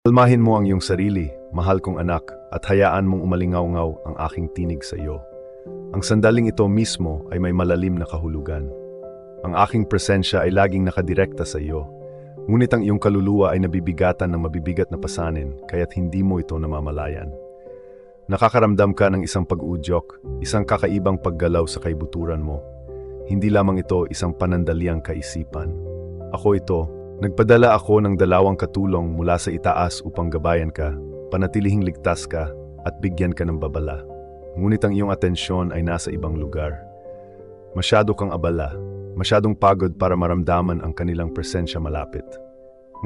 Kalmahin mo ang iyong sarili, mahal kong anak, at hayaan mong umalingaw-ngaw ang aking tinig sa iyo. Ang sandaling ito mismo ay may malalim na kahulugan. Ang aking presensya ay laging nakadirekta sa iyo. Ngunit ang iyong kaluluwa ay nabibigatan ng mabibigat na pasanin, kaya't hindi mo ito namamalayan. Nakakaramdam ka ng isang pag-udyok, isang kakaibang paggalaw sa kaibuturan mo. Hindi lamang ito isang panandaliang kaisipan. Ako ito. Nagpadala ako ng 2 katulong mula sa itaas upang gabayan ka, panatilihing ligtas ka, at bigyan ka ng babala. Ngunit ang iyong atensyon ay nasa ibang lugar. Masyado kang abala, masyadong pagod para maramdaman ang kanilang presensya malapit.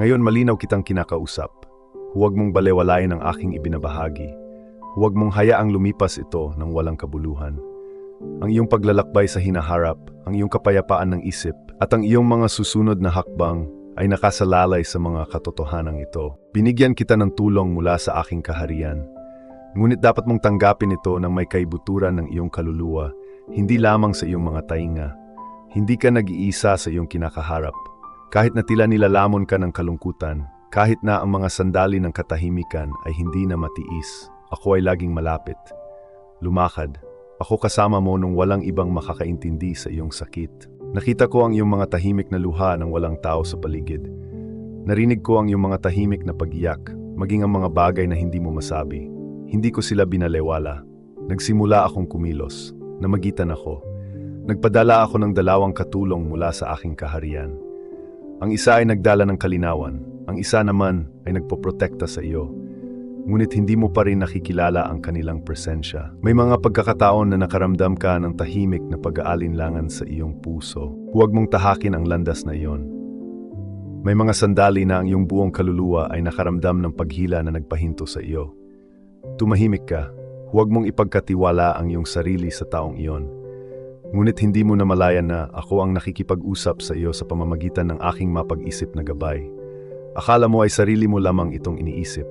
Ngayon malinaw kitang kinakausap. Huwag mong balewalain ang aking ibinabahagi. Huwag mong hayaang lumipas ito ng walang kabuluhan. Ang iyong paglalakbay sa hinaharap, ang iyong kapayapaan ng isip, at ang iyong mga susunod na hakbang ay nakasalalay sa mga katotohanan ito. Binigyan kita ng tulong mula sa aking kaharian. Ngunit dapat mong tanggapin ito ng may kaibuturan ng iyong kaluluwa, hindi lamang sa iyong mga tainga. Hindi ka nag-iisa sa iyong kinakaharap. Kahit na tila nilalamon ka ng kalungkutan, kahit na ang mga sandali ng katahimikan ay hindi na matiis, ako ay laging malapit. Lumakad. Ako kasama mo nung walang ibang makakaintindi sa iyong sakit. Nakita ko ang iyong mga tahimik na luha ng walang tao sa paligid. Narinig ko ang iyong mga tahimik na pag-iyak, maging ang mga bagay na hindi mo masabi. Hindi ko sila binalewala. Nagsimula akong kumilos. Namagitan ako. Nagpadala ako ng 2 katulong mula sa aking kaharian. Ang isa ay nagdala ng kalinawan. Ang isa naman ay nagpoprotekta sa iyo. Ngunit hindi mo pa rin nakikilala ang kanilang presensya. May mga pagkakataon na nakaramdam ka ng tahimik na pag-aalinlangan sa iyong puso. Huwag mong tahakin ang landas na iyon. May mga sandali na ang iyong buong kaluluwa ay nakaramdam ng paghila na nagpahinto sa iyo. Tumahimik ka. Huwag mong ipagkatiwala ang iyong sarili sa taong iyon. Ngunit hindi mo namalayan na ako ang nakikipag-usap sa iyo sa pamamagitan ng aking mapag-isip na gabay. Akala mo ay sarili mo lamang itong iniisip.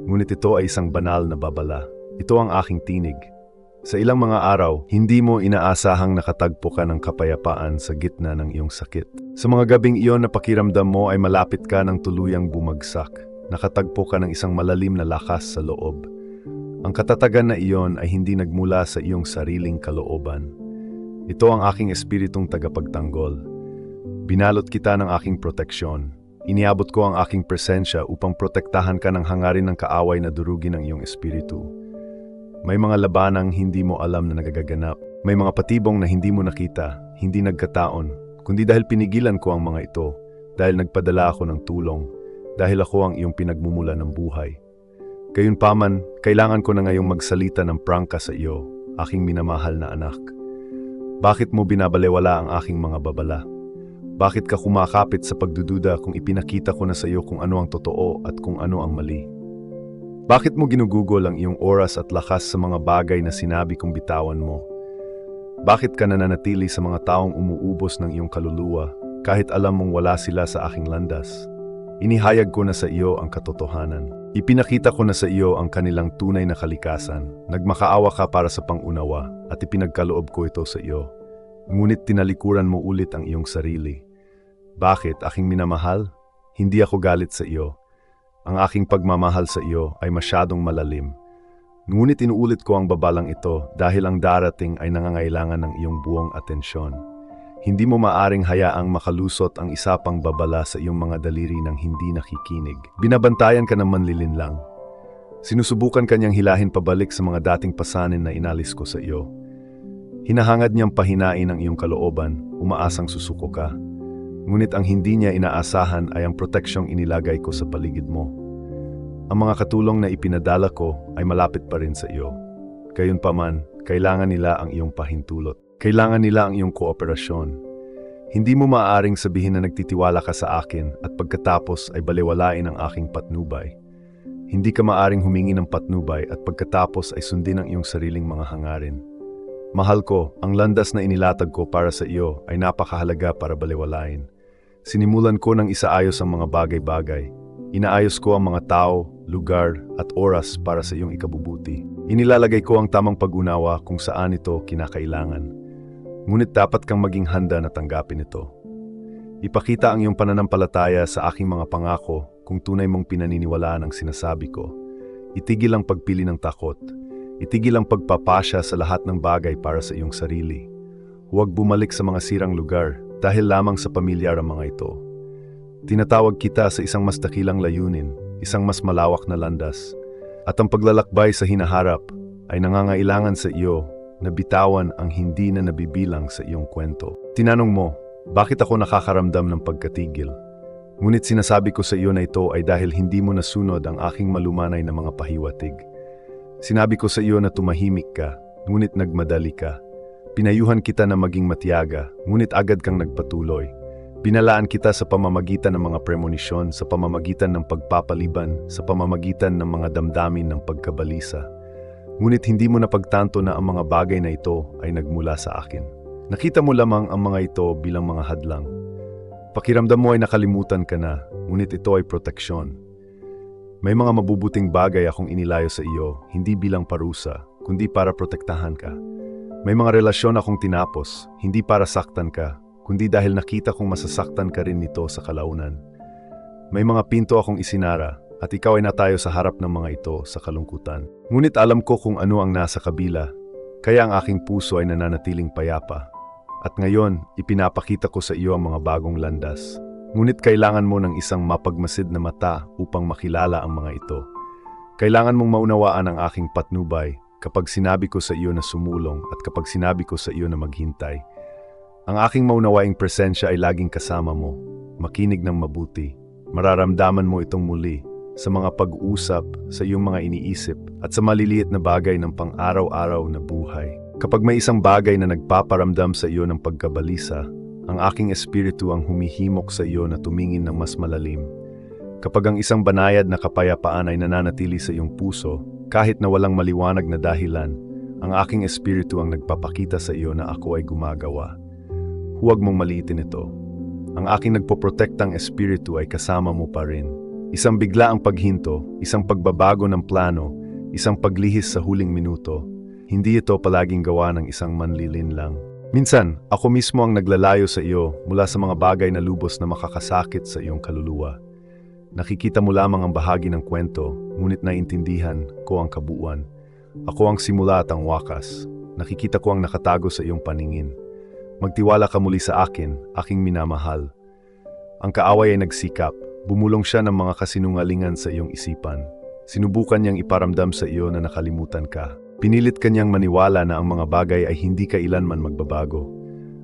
Ngunit ito ay isang banal na babala. Ito ang aking tinig. Sa ilang mga araw, hindi mo inaasahang nakatagpo ka ng kapayapaan sa gitna ng iyong sakit. Sa mga gabing iyon na pakiramdam mo ay malapit ka ng tuluyang bumagsak. Nakatagpo ka ng isang malalim na lakas sa loob. Ang katatagan na iyon ay hindi nagmula sa iyong sariling kalooban. Ito ang aking espiritong tagapagtanggol. Binalot kita ng aking proteksyon. Iniabot ko ang aking presensya upang protektahan ka ng hangarin ng kaaway na durugin ang iyong espiritu. May mga labanang hindi mo alam na nagaganap. May mga patibong na hindi mo nakita, hindi nagkataon, kundi dahil pinigilan ko ang mga ito, dahil nagpadala ako ng tulong, dahil ako ang iyong pinagmumula ng buhay. Gayunpaman, kailangan ko na ngayong magsalita ng prangka sa iyo, aking minamahal na anak. Bakit mo binabalewala ang aking mga babala? Bakit ka kumakapit sa pagdududa kung ipinakita ko na sa iyo kung ano ang totoo at kung ano ang mali? Bakit mo ginugugol ang iyong oras at lakas sa mga bagay na sinabi kong bitawan mo? Bakit ka nananatili sa mga taong umuubos ng iyong kaluluwa kahit alam mong wala sila sa aking landas? Inihayag ko na sa iyo ang katotohanan. Ipinakita ko na sa iyo ang kanilang tunay na kalikasan. Nagmakaawa ka para sa pangunawa at ipinagkaloob ko ito sa iyo. Ngunit tinalikuran mo ulit ang iyong sarili. Bakit, aking minamahal? Hindi ako galit sa iyo. Ang aking pagmamahal sa iyo ay masyadong malalim. Ngunit inuulit ko ang babalang ito dahil ang darating ay nangangailangan ng iyong buong atensyon. Hindi mo maaring hayaang makalusot ang isa pang babala sa iyong mga daliri ng hindi nakikinig. Binabantayan ka ng manlilinlang. Sinusubukan kanyang hilahin pabalik sa mga dating pasanin na inalis ko sa iyo. Hinahangad niyang pahinain ang iyong kalooban, umaasang susuko ka. Ngunit ang hindi niya inaasahan ay ang proteksyong inilagay ko sa paligid mo. Ang mga katulong na ipinadala ko ay malapit pa rin sa iyo. Gayunpaman, kailangan nila ang iyong pahintulot. Kailangan nila ang iyong kooperasyon. Hindi mo maaaring sabihin na nagtitiwala ka sa akin at pagkatapos ay balewalain ang aking patnubay. Hindi ka maaaring humingi ng patnubay at pagkatapos ay sundin ang iyong sariling mga hangarin. Mahal ko, ang landas na inilatag ko para sa iyo ay napakahalaga para balewalain. Sinimulan ko ng isaayos ang mga bagay-bagay. Inaayos ko ang mga tao, lugar, at oras para sa iyong ikabubuti. Inilalagay ko ang tamang pag-unawa kung saan ito kinakailangan. Ngunit dapat kang maging handa na tanggapin ito. Ipakita ang iyong pananampalataya sa aking mga pangako kung tunay mong pinaniniwalaan ang sinasabi ko. Itigil ang pagpili ng takot. Itigil ang pagpapasya sa lahat ng bagay para sa iyong sarili. Huwag bumalik sa mga sirang lugar dahil lamang sa pamilyar ang mga ito. Tinatawag kita sa isang mas dakilang layunin, isang mas malawak na landas. At ang paglalakbay sa hinaharap ay nangangailangan sa iyo na bitawan ang hindi na nabibilang sa iyong kwento. Tinanong mo, bakit ako nakakaramdam ng pagkatigil? Ngunit sinasabi ko sa iyo na ito ay dahil hindi mo nasunod ang aking malumanay na mga pahiwatig. Sinabi ko sa iyo na tumahimik ka, ngunit nagmadali ka. Pinayuhan kita na maging matiyaga, ngunit agad kang nagpatuloy. Binalaan kita sa pamamagitan ng mga premonisyon, sa pamamagitan ng pagpapaliban, sa pamamagitan ng mga damdamin ng pagkabalisa. Ngunit hindi mo napagtanto na ang mga bagay na ito ay nagmula sa akin. Nakita mo lamang ang mga ito bilang mga hadlang. Pakiramdam mo ay nakalimutan ka na, ngunit ito ay proteksyon. May mga mabubuting bagay akong inilayo sa iyo, hindi bilang parusa, kundi para protektahan ka. May mga relasyon akong tinapos, hindi para saktan ka, kundi dahil nakita kong masasaktan ka rin nito sa kalaunan. May mga pinto akong isinara, at ikaw ay natayo sa harap ng mga ito sa kalungkutan. Ngunit alam ko kung ano ang nasa kabila, kaya ang aking puso ay nananatiling payapa. At ngayon, ipinapakita ko sa iyo ang mga bagong landas. Ngunit kailangan mo ng isang mapagmasid na mata upang makilala ang mga ito. Kailangan mong maunawaan ang aking patnubay kapag sinabi ko sa iyo na sumulong at kapag sinabi ko sa iyo na maghintay. Ang aking maunawaing presensya ay laging kasama mo. Makinig ng mabuti. Mararamdaman mo itong muli sa mga pag-uusap, sa iyong mga iniisip at sa maliliit na bagay ng pang-araw-araw na buhay. Kapag may isang bagay na nagpaparamdam sa iyo ng pagkabalisa, ang aking espiritu ang humihimok sa iyo na tumingin ng mas malalim. Kapag ang isang banayad na kapayapaan ay nananatili sa iyong puso, kahit na walang maliwanag na dahilan, ang aking espiritu ang nagpapakita sa iyo na ako ay gumagawa. Huwag mong maliitin ito. Ang aking nagpoprotektang espiritu ay kasama mo pa rin. Isang biglaang paghinto, isang pagbabago ng plano, isang paglihis sa huling minuto, hindi ito palaging gawa ng isang manlilin lang. Minsan, ako mismo ang naglalayo sa iyo mula sa mga bagay na lubos na makakasakit sa iyong kaluluwa. Nakikita mo lamang ang bahagi ng kwento, ngunit naiintindihan ko ang kabuuan. Ako ang simula at ang wakas. Nakikita ko ang nakatago sa iyong paningin. Magtiwala ka muli sa akin, aking minamahal. Ang kaaway ay nagsikap. Bumulong siya ng mga kasinungalingan sa iyong isipan. Sinubukan niyang iparamdam sa iyo na nakalimutan ka. Pinilit kanyang maniwala na ang mga bagay ay hindi kailanman magbabago.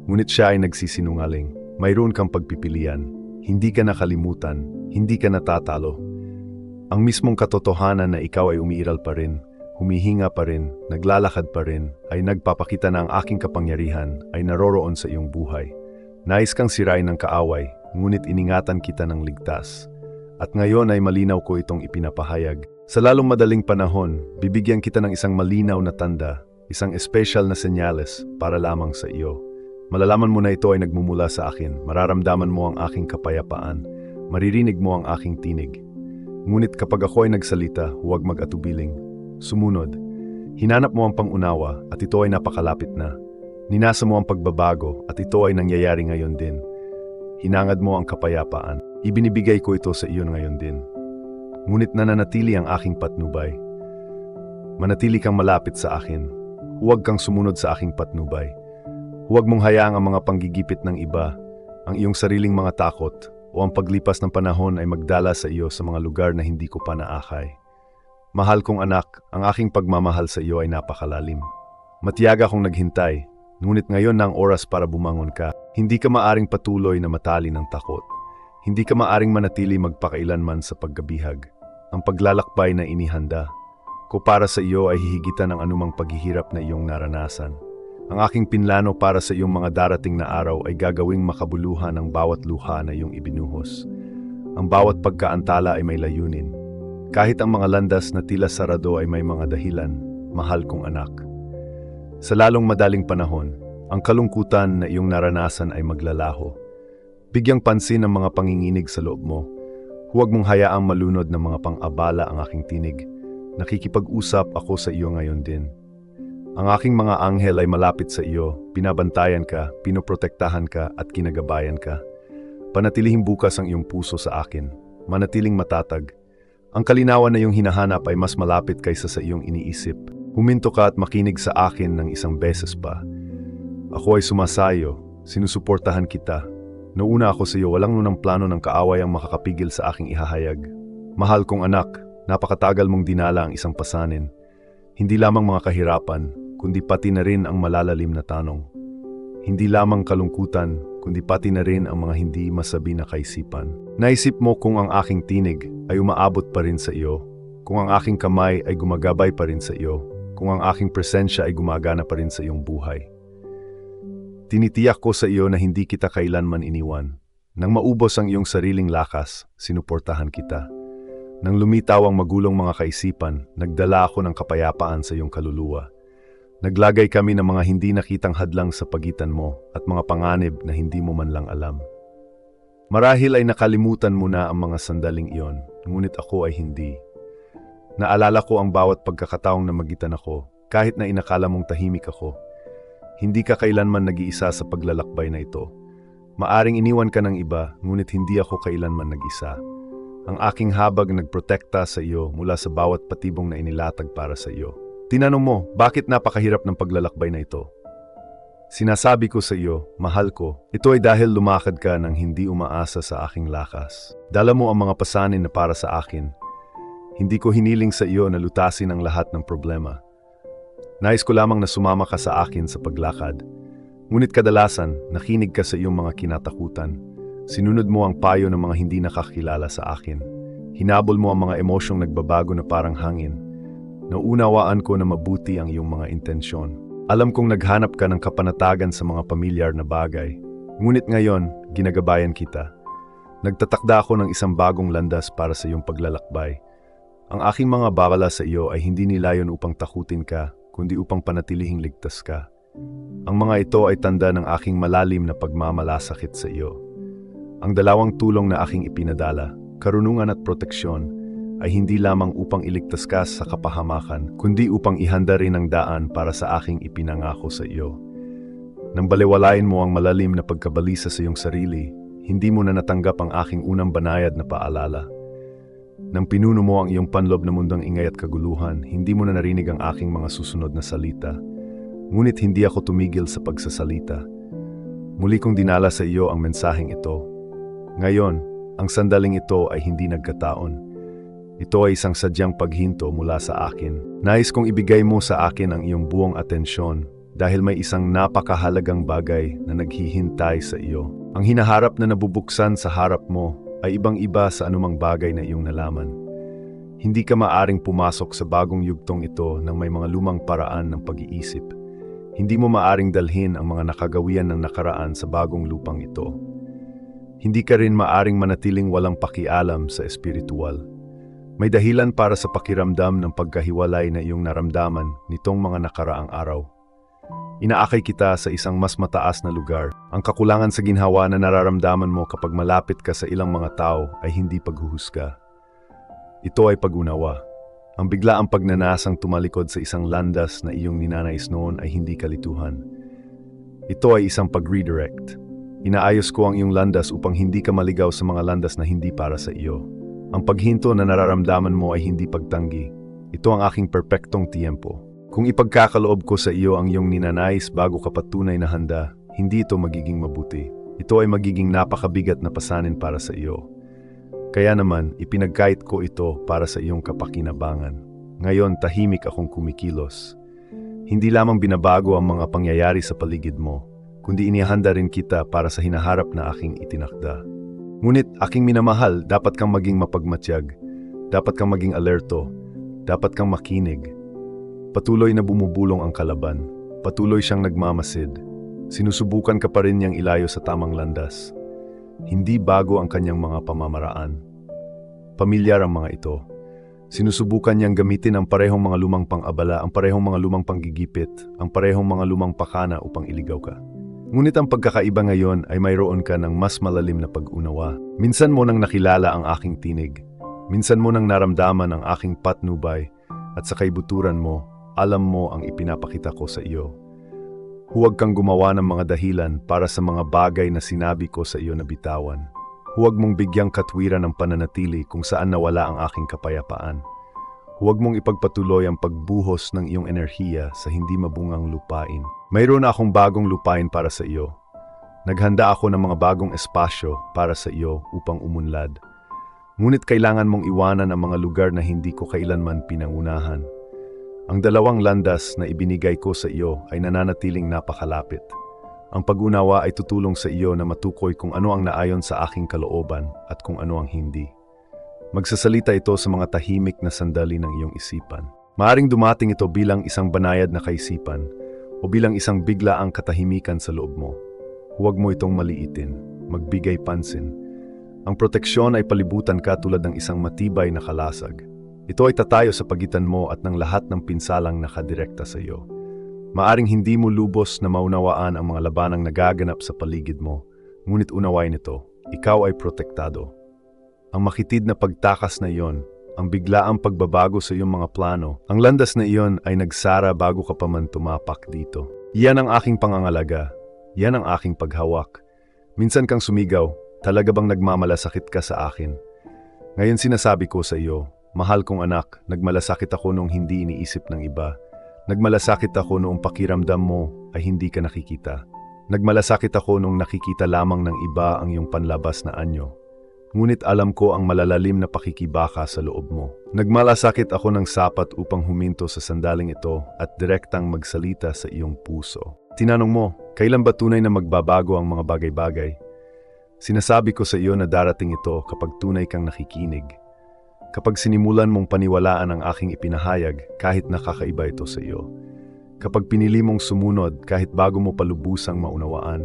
Ngunit siya ay nagsisinungaling. Mayroon kang pagpipilian. Hindi ka nakalimutan. Hindi ka natatalo. Ang mismong katotohanan na ikaw ay umiiral pa rin, humihinga pa rin, naglalakad pa rin, ay nagpapakita na ang aking kapangyarihan ay naroroon sa iyong buhay. Nais kang sirain ng kaaway, ngunit iningatan kita ng ligtas. At ngayon ay malinaw ko itong ipinapahayag. Sa lalong madaling panahon, bibigyan kita ng isang malinaw na tanda, isang espesyal na senyales para lamang sa iyo. Malalaman mo na ito ay nagmumula sa akin, mararamdaman mo ang aking kapayapaan, maririnig mo ang aking tinig. Ngunit kapag ako ay nagsalita, huwag mag-atubiling. Sumunod, hinanap mo ang pangunawa at ito ay napakalapit na. Ninasa mo ang pagbabago at ito ay nangyayari ngayon din. Hinangad mo ang kapayapaan. Ibinibigay ko ito sa iyo ngayon din. Ngunit nananatili ang aking patnubay. Manatili kang malapit sa akin. Huwag kang sumunod sa aking patnubay. Huwag mong hayaang ang mga panggigipit ng iba, ang iyong sariling mga takot, o ang paglipas ng panahon ay magdala sa iyo sa mga lugar na hindi ko pa naakay. Mahal kong anak, ang aking pagmamahal sa iyo ay napakalalim. Matiyaga akong naghintay, ngunit ngayon na ang oras para bumangon ka. Hindi ka maaring patuloy na matali ng takot. Hindi ka maaring manatili magpakailanman sa paggabihag. Ang paglalakbay na inihanda ko para sa iyo ay hihigitan ng anumang paghihirap na iyong naranasan. Ang aking pinlano para sa iyong mga darating na araw ay gagawing makabuluhan ang bawat luha na iyong ibinuhos. Ang bawat pagkaantala ay may layunin. Kahit ang mga landas na tila sarado ay may mga dahilan, mahal kong anak. Sa lalong madaling panahon, ang kalungkutan na iyong naranasan ay maglalaho. Bigyang pansin ang mga panginginig sa loob mo. Huwag mong hayaang malunod ng mga pang-abala ang aking tinig. Nakikipag-usap ako sa iyo ngayon din. Ang aking mga anghel ay malapit sa iyo, binabantayan ka, pinoprotektahan ka at kinagabayan ka. Panatilihing bukas ang iyong puso sa akin. manatiling matatag. Ang kalinawan na iyong hinahanap ay mas malapit kaysa sa iyong iniisip. Huminto ka at makinig sa akin ng isang beses pa. Ako ay sumasayo, sinusuportahan kita. Nauna ako sa iyo, walang nunang plano ng kaaway ang makakapigil sa aking ihahayag. Mahal kong anak, napakatagal mong dinala ang isang pasanin. Hindi lamang mga kahirapan, kundi pati na rin ang malalalim na tanong. Hindi lamang kalungkutan, kundi pati na rin ang mga hindi masabi na kaisipan. Naisip mo kung ang aking tinig ay umaabot pa rin sa iyo, kung ang aking kamay ay gumagabay pa rin sa iyo, kung ang aking presensya ay gumagana pa rin sa iyong buhay. Tinitiyak ko sa iyo na hindi kita kailanman iniwan. Nang maubos ang iyong sariling lakas, sinuportahan kita. Nang lumitaw ang magulong mga kaisipan, nagdala ako ng kapayapaan sa iyong kaluluwa. Naglagay kami ng mga hindi nakitang hadlang sa pagitan mo at mga panganib na hindi mo man lang alam. Marahil ay nakalimutan mo na ang mga sandaling iyon, ngunit ako ay hindi. Naalala ko ang bawat pagkakataong namagitan ako, kahit na inakala mong tahimik ako. Hindi ka kailanman nag-iisa sa paglalakbay na ito. Maaring iniwan ka ng iba, ngunit hindi ako kailanman nag-isa. Ang aking habag nagprotekta sa iyo mula sa bawat patibong na inilatag para sa iyo. Tinanong mo, bakit napakahirap ng paglalakbay na ito? Sinasabi ko sa iyo, mahal ko, ito ay dahil lumakad ka ng hindi umaasa sa aking lakas. Dala mo ang mga pasanin na para sa akin. Hindi ko hiniling sa iyo na lutasin ang lahat ng problema. Nais ko lamang na sumama ka sa akin sa paglakad. Ngunit kadalasan, nakinig ka sa iyong mga kinatakutan. Sinunod mo ang payo ng mga hindi nakakilala sa akin. Hinabol mo ang mga emosyong nagbabago na parang hangin. Naunawaan ko na mabuti ang iyong mga intensyon. Alam kong naghanap ka ng kapanatagan sa mga pamilyar na bagay. Ngunit ngayon, ginagabayan kita. Nagtatakda ako ng isang bagong landas para sa iyong paglalakbay. Ang aking mga babala sa iyo ay hindi nilayon upang takutin ka, kundi upang panatilihing ligtas ka. Ang mga ito ay tanda ng aking malalim na pagmamalasakit sa iyo. Ang dalawang tulong na aking ipinadala, karunungan at proteksyon, ay hindi lamang upang iligtas ka sa kapahamakan, kundi upang ihanda rin ang daan para sa aking ipinangako sa iyo. Nang baliwalain mo ang malalim na pagkabalisa sa iyong sarili, hindi mo na natanggap ang aking unang banayad na paalala. Nang pinuno mo ang iyong panlob na mundang ingay at kaguluhan, hindi mo na narinig ang aking mga susunod na salita. Ngunit hindi ako tumigil sa pagsasalita. Muli kong dinala sa iyo ang mensaheng ito. Ngayon, ang sandaling ito ay hindi nagkataon. Ito ay isang sadyang paghinto mula sa akin. Nais kong ibigay mo sa akin ang iyong buong atensyon dahil may isang napakahalagang bagay na naghihintay sa iyo. Ang hinaharap na nabubuksan sa harap mo ay ibang-iba sa anumang bagay na iyong nalaman. Hindi ka maaring pumasok sa bagong yugtong ito ng may mga lumang paraan ng pag-iisip. Hindi mo maaring dalhin ang mga nakagawian ng nakaraan sa bagong lupang ito. Hindi ka rin maaring manatiling walang pakialam sa espiritual. May dahilan para sa pakiramdam ng pagkahiwalay na iyong naramdaman nitong mga nakaraang araw. Inaakay kita sa isang mas mataas na lugar. Ang kakulangan sa ginhawa na nararamdaman mo kapag malapit ka sa ilang mga tao ay hindi paghuhusga. Ito ay pag-unawa. Ang biglaang pagnanasang tumalikod sa isang landas na iyong ninanais noon ay hindi kalituhan. Ito ay isang pag-redirect. Inaayos ko ang iyong landas upang hindi ka maligaw sa mga landas na hindi para sa iyo. Ang paghinto na nararamdaman mo ay hindi pagtanggi. Ito ang aking perpektong tiyempo. Kung ipagkakaloob ko sa iyo ang iyong ninanais bago ka patunay na handa, hindi ito magiging mabuti. Ito ay magiging napakabigat na pasanin para sa iyo. Kaya naman, ipinagkait ko ito para sa iyong kapakinabangan. Ngayon, tahimik akong kumikilos. Hindi lamang binabago ang mga pangyayari sa paligid mo, kundi inihanda rin kita para sa hinaharap na aking itinakda. Ngunit aking minamahal, dapat kang maging mapagmatyag, dapat kang maging alerto, dapat kang makinig. Patuloy na bumubulong ang kalaban, patuloy siyang nagmamasid. Sinusubukan ka pa rin niyang ilayo sa tamang landas. Hindi bago ang kanyang mga pamamaraan. Pamilyar ang mga ito. Sinusubukan niyang gamitin ang parehong mga lumang pang-abala, ang parehong mga lumang panggigipit, ang parehong mga lumang pakana upang iligaw ka. Ngunit ang pagkakaiba ngayon ay mayroon ka ng mas malalim na pag-unawa. Minsan mo nang nakilala ang aking tinig. Minsan mo nang naramdaman ang aking patnubay at sa kaibuturan mo, alam mo ang ipinapakita ko sa iyo. Huwag kang gumawa ng mga dahilan para sa mga bagay na sinabi ko sa iyo na bitawan. Huwag mong bigyang katwiran ang pananatili kung saan nawala ang aking kapayapaan. Huwag mong ipagpatuloy ang pagbuhos ng iyong enerhiya sa hindi mabungang lupain. Mayroon na akong bagong lupain para sa iyo. Naghanda ako ng mga bagong espasyo para sa iyo upang umunlad. Ngunit kailangan mong iwanan ang mga lugar na hindi ko kailanman pinangunahan. Ang dalawang landas na ibinigay ko sa iyo ay nananatiling napakalapit. Ang pag-unawa ay tutulong sa iyo na matukoy kung ano ang naayon sa aking kalooban at kung ano ang hindi. Magsasalita ito sa mga tahimik na sandali ng iyong isipan. Maaring dumating ito bilang isang banayad na kaisipan o bilang isang biglaang katahimikan sa loob mo. Huwag mo itong maliitin, magbigay pansin. Ang proteksyon ay palibutan ka tulad ng isang matibay na kalasag. Ito ay tatayo sa pagitan mo at ng lahat ng pinsalang nakadirekta sa iyo. Maaring hindi mo lubos na maunawaan ang mga labanang nagaganap sa paligid mo, ngunit unawain ito, ikaw ay protektado. Ang makitid na pagtakas na iyon, ang biglaang pagbabago sa iyong mga plano, ang landas na iyon ay nagsara bago ka pa man tumapak dito. Iyan ang aking pangangalaga, yan ang aking paghawak. Minsan kang sumigaw, talaga bang nagmamalasakit ka sa akin? Ngayon sinasabi ko sa iyo, mahal kong anak, nagmalasakit ako noong hindi iniisip ng iba. Nagmalasakit ako noong pakiramdam mo ay hindi ka nakikita. Nagmalasakit ako noong nakikita lamang ng iba ang iyong panlabas na anyo. Ngunit alam ko ang malalalim na pakikibaka sa loob mo. Nagmalasakit ako ng sapat upang huminto sa sandaling ito at direktang magsalita sa iyong puso. Tinanong mo, kailan ba tunay na magbabago ang mga bagay-bagay? Sinasabi ko sa iyo na darating ito kapag tunay kang nakikinig. Kapag sinimulan mong paniwalaan ang aking ipinahayag kahit nakakaiba ito sa iyo. Kapag pinili mong sumunod kahit bago mo palubusang maunawaan.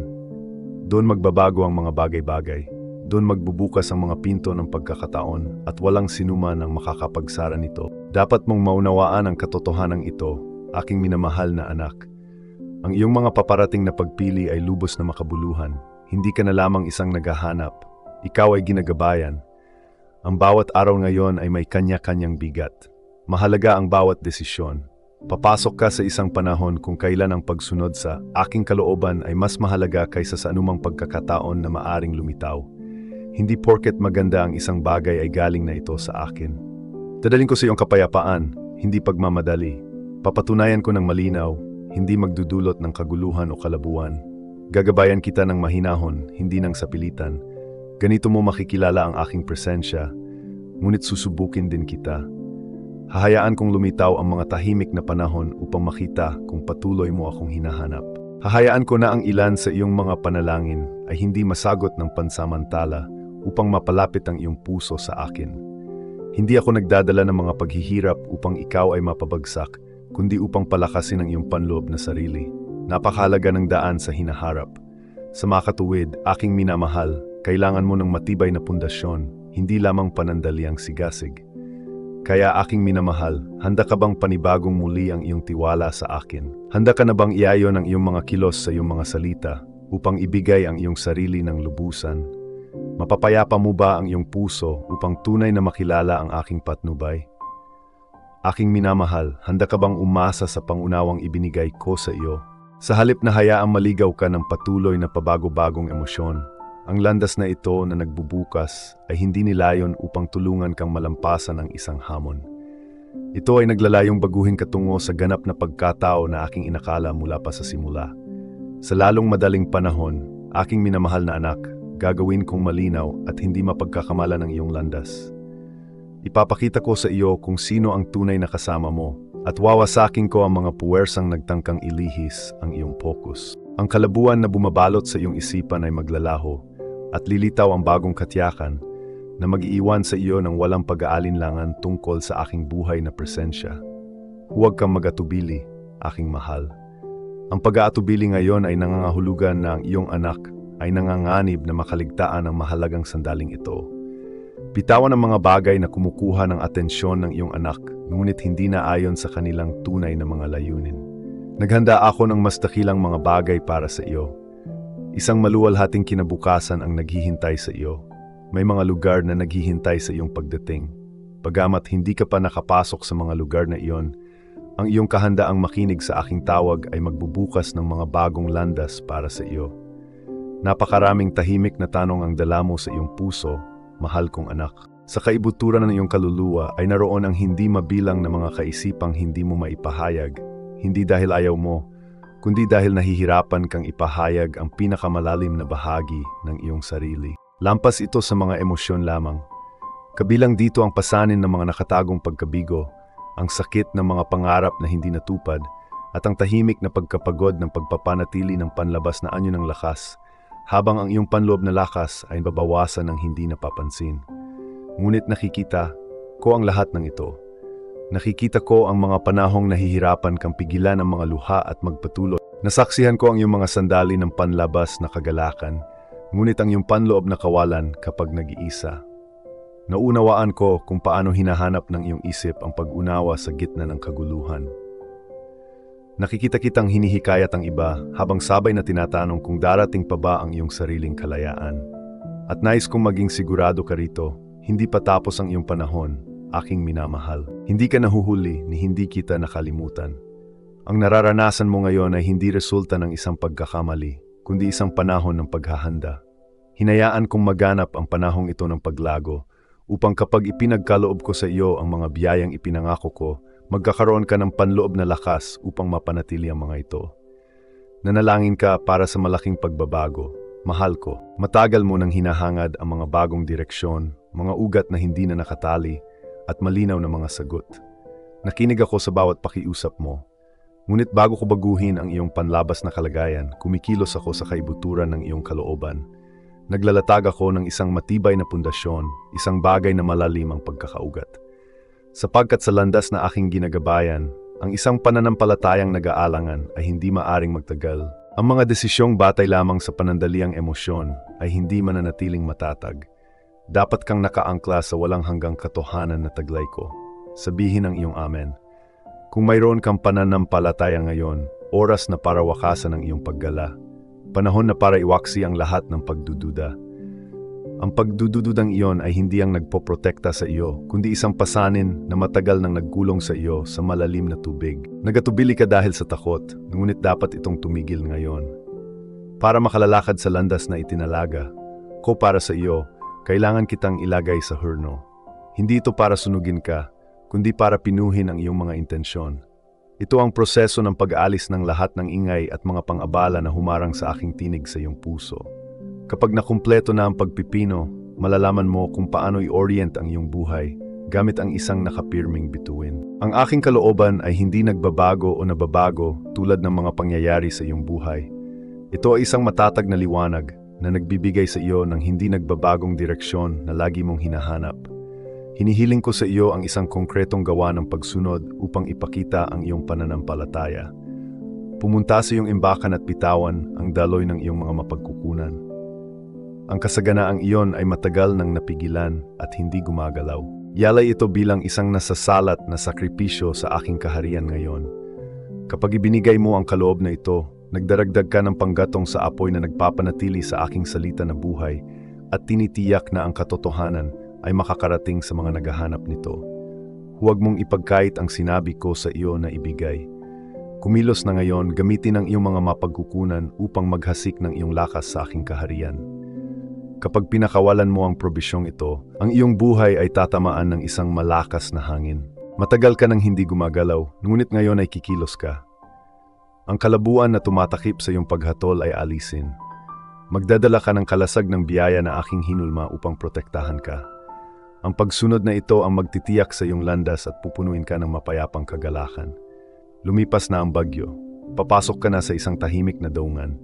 Doon magbabago ang mga bagay-bagay. Doon magbubukas ang mga pinto ng pagkakataon at walang sinuman ang makakapagsara nito. Dapat mong maunawaan ang katotohanan ito, aking minamahal na anak. Ang iyong mga paparating na pagpili ay lubos na makabuluhan. Hindi ka na lamang isang naghahanap. Ikaw ay ginagabayan. Ang bawat araw ngayon ay may kanya-kanyang bigat. Mahalaga ang bawat desisyon. Papasok ka sa isang panahon kung kailan ang pagsunod sa aking kalooban ay mas mahalaga kaysa sa anumang pagkakataon na maaring lumitaw. Hindi porket maganda ang isang bagay ay galing na ito sa akin. Dadalhin ko sa iyong kapayapaan, hindi pagmamadali. Papatunayan ko ng malinaw, hindi magdudulot ng kaguluhan o kalabuan. Gagabayan kita ng mahinahon, hindi ng sapilitan. Ganito mo makikilala ang aking presensya, ngunit susubukin din kita. Hahayaan kong lumitaw ang mga tahimik na panahon upang makita kung patuloy mo akong hinahanap. Hahayaan ko na ang ilan sa iyong mga panalangin ay hindi masagot ng pansamantala upang mapalapit ang iyong puso sa akin. Hindi ako nagdadala ng mga paghihirap upang ikaw ay mapabagsak, kundi upang palakasin ang iyong panloob na sarili. Napakahalaga ng daan sa hinaharap. Sa makatuwid, aking minamahal, kailangan mo ng matibay na pundasyon, hindi lamang panandaliang sigasig. Kaya aking minamahal, handa ka bang panibagong muli ang iyong tiwala sa akin? Handa ka na bang iayon ang iyong mga kilos sa iyong mga salita upang ibigay ang iyong sarili ng lubusan? Mapapayapa mo ba ang iyong puso upang tunay na makilala ang aking patnubay? Aking minamahal, handa ka bang umasa sa pangunawang ibinigay ko sa iyo? Sa halip na hayaang maligaw ka ng patuloy na pabago-bagong emosyon, ang landas na ito na nagbubukas ay hindi nilayon upang tulungan kang malampasan ang isang hamon. Ito ay naglalayong baguhin ka tungo sa ganap na pagkatao na aking inakala mula pa sa simula. Sa lalong madaling panahon, aking minamahal na anak, gagawin kong malinaw at hindi mapagkakamala ng iyong landas. Ipapakita ko sa iyo kung sino ang tunay na kasama mo at wawasakin ko ang mga puwersang nagtangkang ilihis ang iyong focus. Ang kalabuan na bumabalot sa iyong isipan ay maglalaho at lilitaw ang bagong katiyakan na mag-iiwan sa iyo ng walang pag-aalinlangan tungkol sa aking buhay na presensya. Huwag kang mag-atubili, aking mahal. Ang pag-aatubili ngayon ay nangangahulugan na ang iyong anak ay nanganganib na makaligtaan ang mahalagang sandaling ito. Bitawan ang mga bagay na kumukuha ng atensyon ng iyong anak, ngunit hindi na ayon sa kanilang tunay na mga layunin. Naghanda ako ng mas dakilang mga bagay para sa iyo. Isang maluwalhating kinabukasan ang naghihintay sa iyo. May mga lugar na naghihintay sa iyong pagdating. Bagamat hindi ka pa nakapasok sa mga lugar na iyon, ang iyong kahandaang makinig sa aking tawag ay magbubukas ng mga bagong landas para sa iyo. Napakaraming tahimik na tanong ang dala mo sa iyong puso, mahal kong anak. Sa kaibuturan ng iyong kaluluwa ay naroon ang hindi mabilang na mga kaisipang hindi mo maipahayag, hindi dahil ayaw mo, kundi dahil nahihirapan kang ipahayag ang pinakamalalim na bahagi ng iyong sarili. Lampas ito sa mga emosyon lamang. Kabilang dito ang pasanin ng mga nakatagong pagkabigo, ang sakit ng mga pangarap na hindi natupad, at ang tahimik na pagkapagod ng pagpapanatili ng panlabas na anyo ng lakas, habang ang iyong panloob na lakas ay babawasan ng hindi napapansin. Ngunit nakikita ko ang lahat ng ito. Nakikita ko ang mga panahong nahihirapan kang pigilan ang mga luha at magpatuloy. Nasaksihan ko ang iyong mga sandali ng panlabas na kagalakan, ngunit ang iyong panloob na kawalan kapag nag-iisa. Naunawaan ko kung paano hinahanap ng iyong isip ang pag-unawa sa gitna ng kaguluhan. Nakikita kitang hinihikayat ang iba habang sabay na tinatanong kung darating pa ba ang iyong sariling kalayaan. At nais kong maging sigurado ka rito, hindi pa tapos ang iyong panahon, aking minamahal. Hindi ka nahuhuli ni hindi kita nakalimutan. Ang nararanasan mo ngayon ay hindi resulta ng isang pagkakamali, kundi isang panahon ng paghahanda. Hinayaan kong maganap ang panahong ito ng paglago, upang kapag ipinagkaloob ko sa iyo ang mga biyayang ipinangako ko, magkakaroon ka ng panloob na lakas upang mapanatili ang mga ito. Nanalangin ka para sa malaking pagbabago. Mahal ko, matagal mo nang hinahangad ang mga bagong direksyon, mga ugat na hindi na nakatali, at malinaw na mga sagot. Nakinig ako sa bawat pakiusap mo. Ngunit bago ko baguhin ang iyong panlabas na kalagayan, kumikilos ako sa kaibuturan ng iyong kalooban. Naglalatag ako ng isang matibay na pundasyon, isang bagay na malalim ang pagkakaugat. Sapagkat sa landas na aking ginagabayan, ang isang pananampalatayang nag-aalangan ay hindi maaring magtagal. Ang mga desisyong batay lamang sa panandaliang emosyon ay hindi mananatiling matatag. Dapat kang nakaangkla sa walang hanggang katotohanan na taglay ko. Sabihin ang iyong amen. Kung mayroon kang pananampalataya ngayon, oras na para wakasan ang iyong paggala. Panahon na para iwaksi ang lahat ng pagdududa. Ang pagdudududang iyon ay hindi ang nagpoprotekta sa iyo, kundi isang pasanin na matagal nang nagkulong sa iyo sa malalim na tubig. Nagatubili ka dahil sa takot, ngunit dapat itong tumigil ngayon. Para makalalakad sa landas na itinalaga, ko para sa iyo, kailangan kitang ilagay sa hurno. Hindi ito para sunugin ka, kundi para pinuhin ang iyong mga intensyon. Ito ang proseso ng pag-aalis ng lahat ng ingay at mga pang-abala na humarang sa aking tinig sa iyong puso. Kapag nakumpleto na ang pagpipino, malalaman mo kung paano i-orient ang iyong buhay gamit ang isang nakapirming bituin. Ang aking kalooban ay hindi nagbabago o nababago tulad ng mga pangyayari sa iyong buhay. Ito ay isang matatag na liwanag na nagbibigay sa iyo ng hindi nagbabagong direksyon na lagi mong hinahanap. Hinihiling ko sa iyo ang isang konkretong gawa ng pagsunod upang ipakita ang iyong pananampalataya. Pumunta sa iyong imbakan at bitawan ang daloy ng iyong mga mapagkukunan. Ang kasaganaang iyon ay matagal nang napigilan at hindi gumagalaw. Yalay ito bilang isang nasasalat na sakripisyo sa aking kaharian ngayon. Kapag ibinigay mo ang kaloob na ito, nagdaragdag ka ng panggatong sa apoy na nagpapanatili sa aking salita na buhay at tinitiyak na ang katotohanan ay makakarating sa mga naghahanap nito. Huwag mong ipagkait ang sinabi ko sa iyo na ibigay. Kumilos na ngayon, gamitin ang iyong mga mapagkukunan upang maghasik ng iyong lakas sa aking kaharian. Kapag pinakawalan mo ang probisyong ito, ang iyong buhay ay tatamaan ng isang malakas na hangin. Matagal ka nang hindi gumagalaw, ngunit ngayon ay kikilos ka. Ang kalabuan na tumatakip sa iyong paghatol ay alisin. Magdadala ka ng kalasag ng biyaya na aking hinulma upang protektahan ka. Ang pagsunod na ito ang magtitiyak sa iyong landas at pupunuin ka ng mapayapang kagalakan. Lumipas na ang bagyo. Papasok ka na sa isang tahimik na daungan.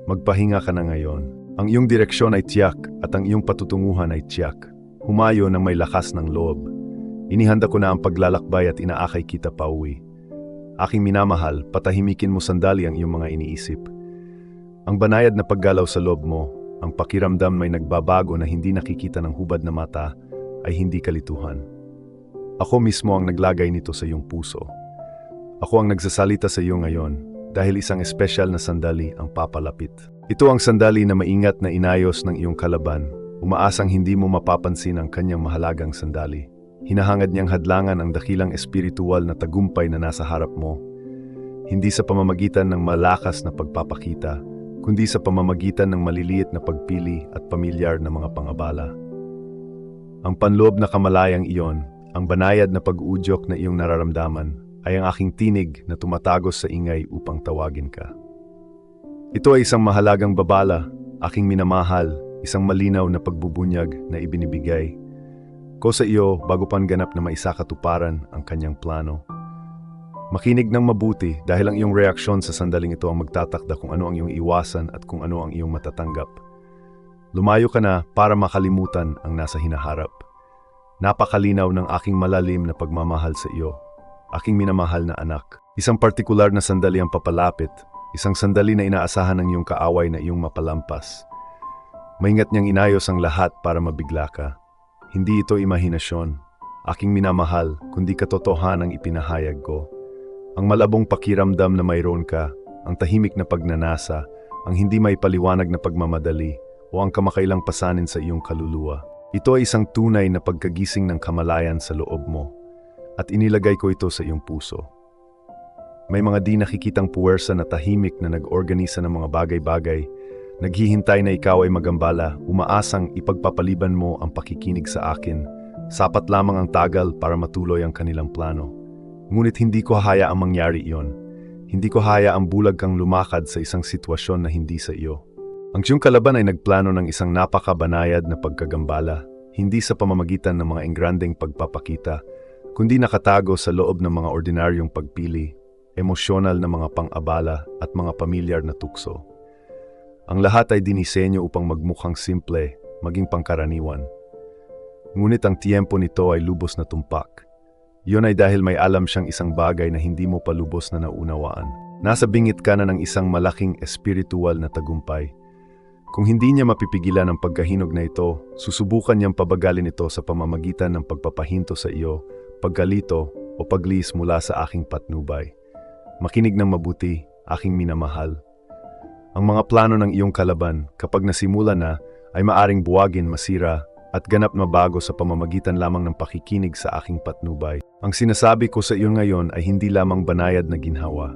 Magpahinga ka na ngayon. Ang iyong direksyon ay tiyak at ang iyong patutunguhan ay tiyak. Humayo ng may lakas ng loob. Inihanda ko na ang paglalakbay at inaakay kita pauwi. Aking minamahal, patahimikin mo sandali ang iyong mga iniisip. Ang banayad na paggalaw sa loob mo, ang pakiramdam may nagbabago na hindi nakikita ng hubad na mata, ay hindi kalituhan. Ako mismo ang naglagay nito sa iyong puso. Ako ang nagsasalita sa iyo ngayon dahil isang espesyal na sandali ang papalapit. Ito ang sandali na maingat na inayos ng iyong kalaban, umaasang hindi mo mapapansin ang kanyang mahalagang sandali. Hinahangad niyang hadlangan ang dakilang espiritual na tagumpay na nasa harap mo, hindi sa pamamagitan ng malakas na pagpapakita, kundi sa pamamagitan ng maliliit na pagpili at pamilyar na mga pangabala. Ang panloob na kamalayang iyon, ang banayad na pag-uudyok na iyong nararamdaman, ay ang aking tinig na tumatagos sa ingay upang tawagin ka. Ito ay isang mahalagang babala, aking minamahal, isang malinaw na pagbubunyag na ibinibigay ko sa iyo bago panganap na maisakatuparan ang kanyang plano. Makinig ng mabuti dahil ang iyong reaksyon sa sandaling ito ang magtatakda kung ano ang iyong iwasan at kung ano ang iyong matatanggap. Lumayo ka na para makalimutan ang nasa hinaharap. Napakalinaw ng aking malalim na pagmamahal sa iyo, aking minamahal na anak. Isang partikular na sandali ang papalapit, isang sandali na inaasahan ng iyong kaaway na iyong mapalampas. Maingat niyang inayos ang lahat para mabigla ka. Hindi ito imahinasyon, aking minamahal, kundi katotohanang ipinahayag ko. Ang malabong pakiramdam na mayroon ka, ang tahimik na pagnanasa, ang hindi may paliwanag na pagmamadali, o ang kamakailang pasanin sa iyong kaluluwa. Ito ay isang tunay na pagkagising ng kamalayan sa loob mo, at inilagay ko ito sa iyong puso. May mga di nakikitang puwersa na tahimik na nag-organisa ng mga bagay-bagay, naghihintay na ikaw ay magambala, umaasang ipagpapaliban mo ang pakikinig sa akin. Sapat lamang ang tagal para matuloy ang kanilang plano. Ngunit hindi ko hayaang mangyari iyon. Hindi ko hayaang bulag kang lumakad sa isang sitwasyon na hindi sa iyo. Ang iyong kalaban ay nagplano ng isang napakabanayad na pagkagambala, hindi sa pamamagitan ng mga engrandeng pagpapakita, kundi nakatago sa loob ng mga ordinaryong pagpili, emosyonal na mga pang-abala at mga pamilyar na tukso. Ang lahat ay dinisenyo upang magmukhang simple, maging pangkaraniwan. Ngunit ang tiyempo nito ay lubos na tumpak. Iyon ay dahil may alam siyang isang bagay na hindi mo pa lubos na naunawaan. Nasa bingit ka na ng isang malaking espiritual na tagumpay. Kung hindi niya mapipigilan ang pagkahinog na ito, susubukan niyang pabagalin ito sa pamamagitan ng pagpapahinto sa iyo, pagkalito o pagliis mula sa aking patnubay. Makinig ng mabuti, aking minamahal. Ang mga plano ng iyong kalaban, kapag nasimula na, ay maaring buwagin, masira, at ganap na bago sa pamamagitan lamang ng pakikinig sa aking patnubay. Ang sinasabi ko sa iyo ngayon ay hindi lamang banayad na ginhawa.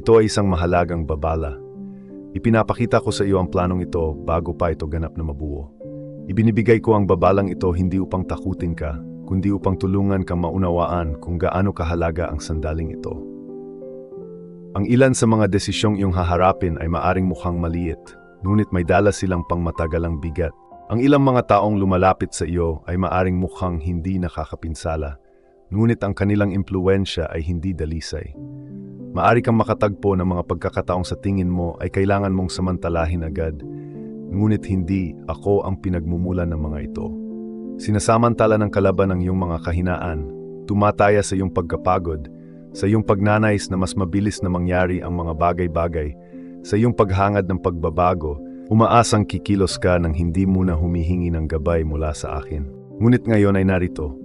Ito ay isang mahalagang babala. Ipinapakita ko sa iyo ang planong ito bago pa ito ganap na mabuo. Ibinibigay ko ang babalang ito hindi upang takutin ka, kundi upang tulungan kang maunawaan kung gaano kahalaga ang sandaling ito. Ang ilan sa mga desisyong iyong haharapin ay maaring mukhang maliit, ngunit may dala silang pangmatagalang bigat. Ang ilang mga taong lumalapit sa iyo ay maaring mukhang hindi nakakapinsala, ngunit ang kanilang impluwensya ay hindi dalisay. Maari kang makatagpo ng mga pagkakataong sa tingin mo ay kailangan mong samantalahin agad, ngunit hindi ako ang pinagmumulan ng mga ito. Sinasamantala ng kalaban ang iyong mga kahinaan, tumataya sa iyong pagkapagod, sa iyong pagnanais na mas mabilis na mangyari ang mga bagay-bagay, sa iyong paghangad ng pagbabago, umaasang kikilos ka nang hindi muna humihingi ng gabay mula sa akin. Ngunit ngayon ay narito.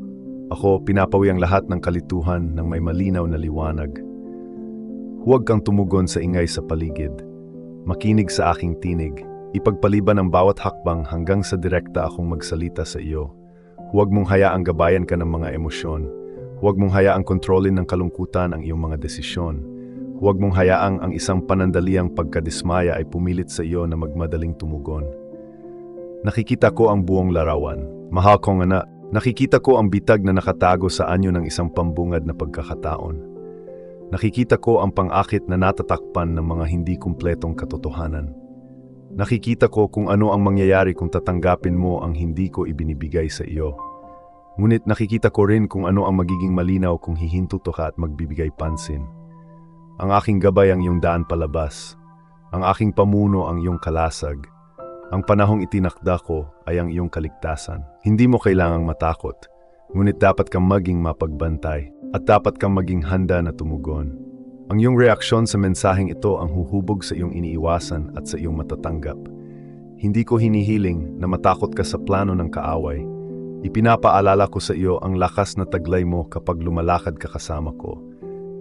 Ako pinapawi ang lahat ng kalituhan ng may malinaw na liwanag. Huwag kang tumugon sa ingay sa paligid. Makinig sa aking tinig. Ipagpaliban ang bawat hakbang hanggang sa direkta akong magsalita sa iyo. Huwag mong hayaang gabayan ka ng mga emosyon. Huwag mong hayaang kontrolin ng kalungkutan ang iyong mga desisyon. Huwag mong hayaang ang isang panandaliang pagkadismaya ay pumilit sa iyo na magmadaling tumugon. Nakikita ko ang buong larawan. Mahal kong anak, nakikita ko ang bitag na nakatago sa anyo ng isang pambungad na pagkakataon. Nakikita ko ang pang-akit na natatakpan ng mga hindi kumpletong katotohanan. Nakikita ko kung ano ang mangyayari kung tatanggapin mo ang hindi ko ibinibigay sa iyo. Ngunit nakikita ko rin kung ano ang magiging malinaw kung hihintuto ka at magbibigay pansin. Ang aking gabay ang iyong daan palabas. Ang aking pamuno ang iyong kalasag. Ang panahong itinakda ko ay ang iyong kaligtasan. Hindi mo kailangang matakot, ngunit dapat kang maging mapagbantay at dapat kang maging handa na tumugon. Ang iyong reaksyon sa mensaheng ito ang huhubog sa iyong iniiwasan at sa iyong matatanggap. Hindi ko hinihiling na matakot ka sa plano ng kaaway. Ipinapaalala ko sa iyo ang lakas na taglay mo kapag lumalakad ka kasama ko.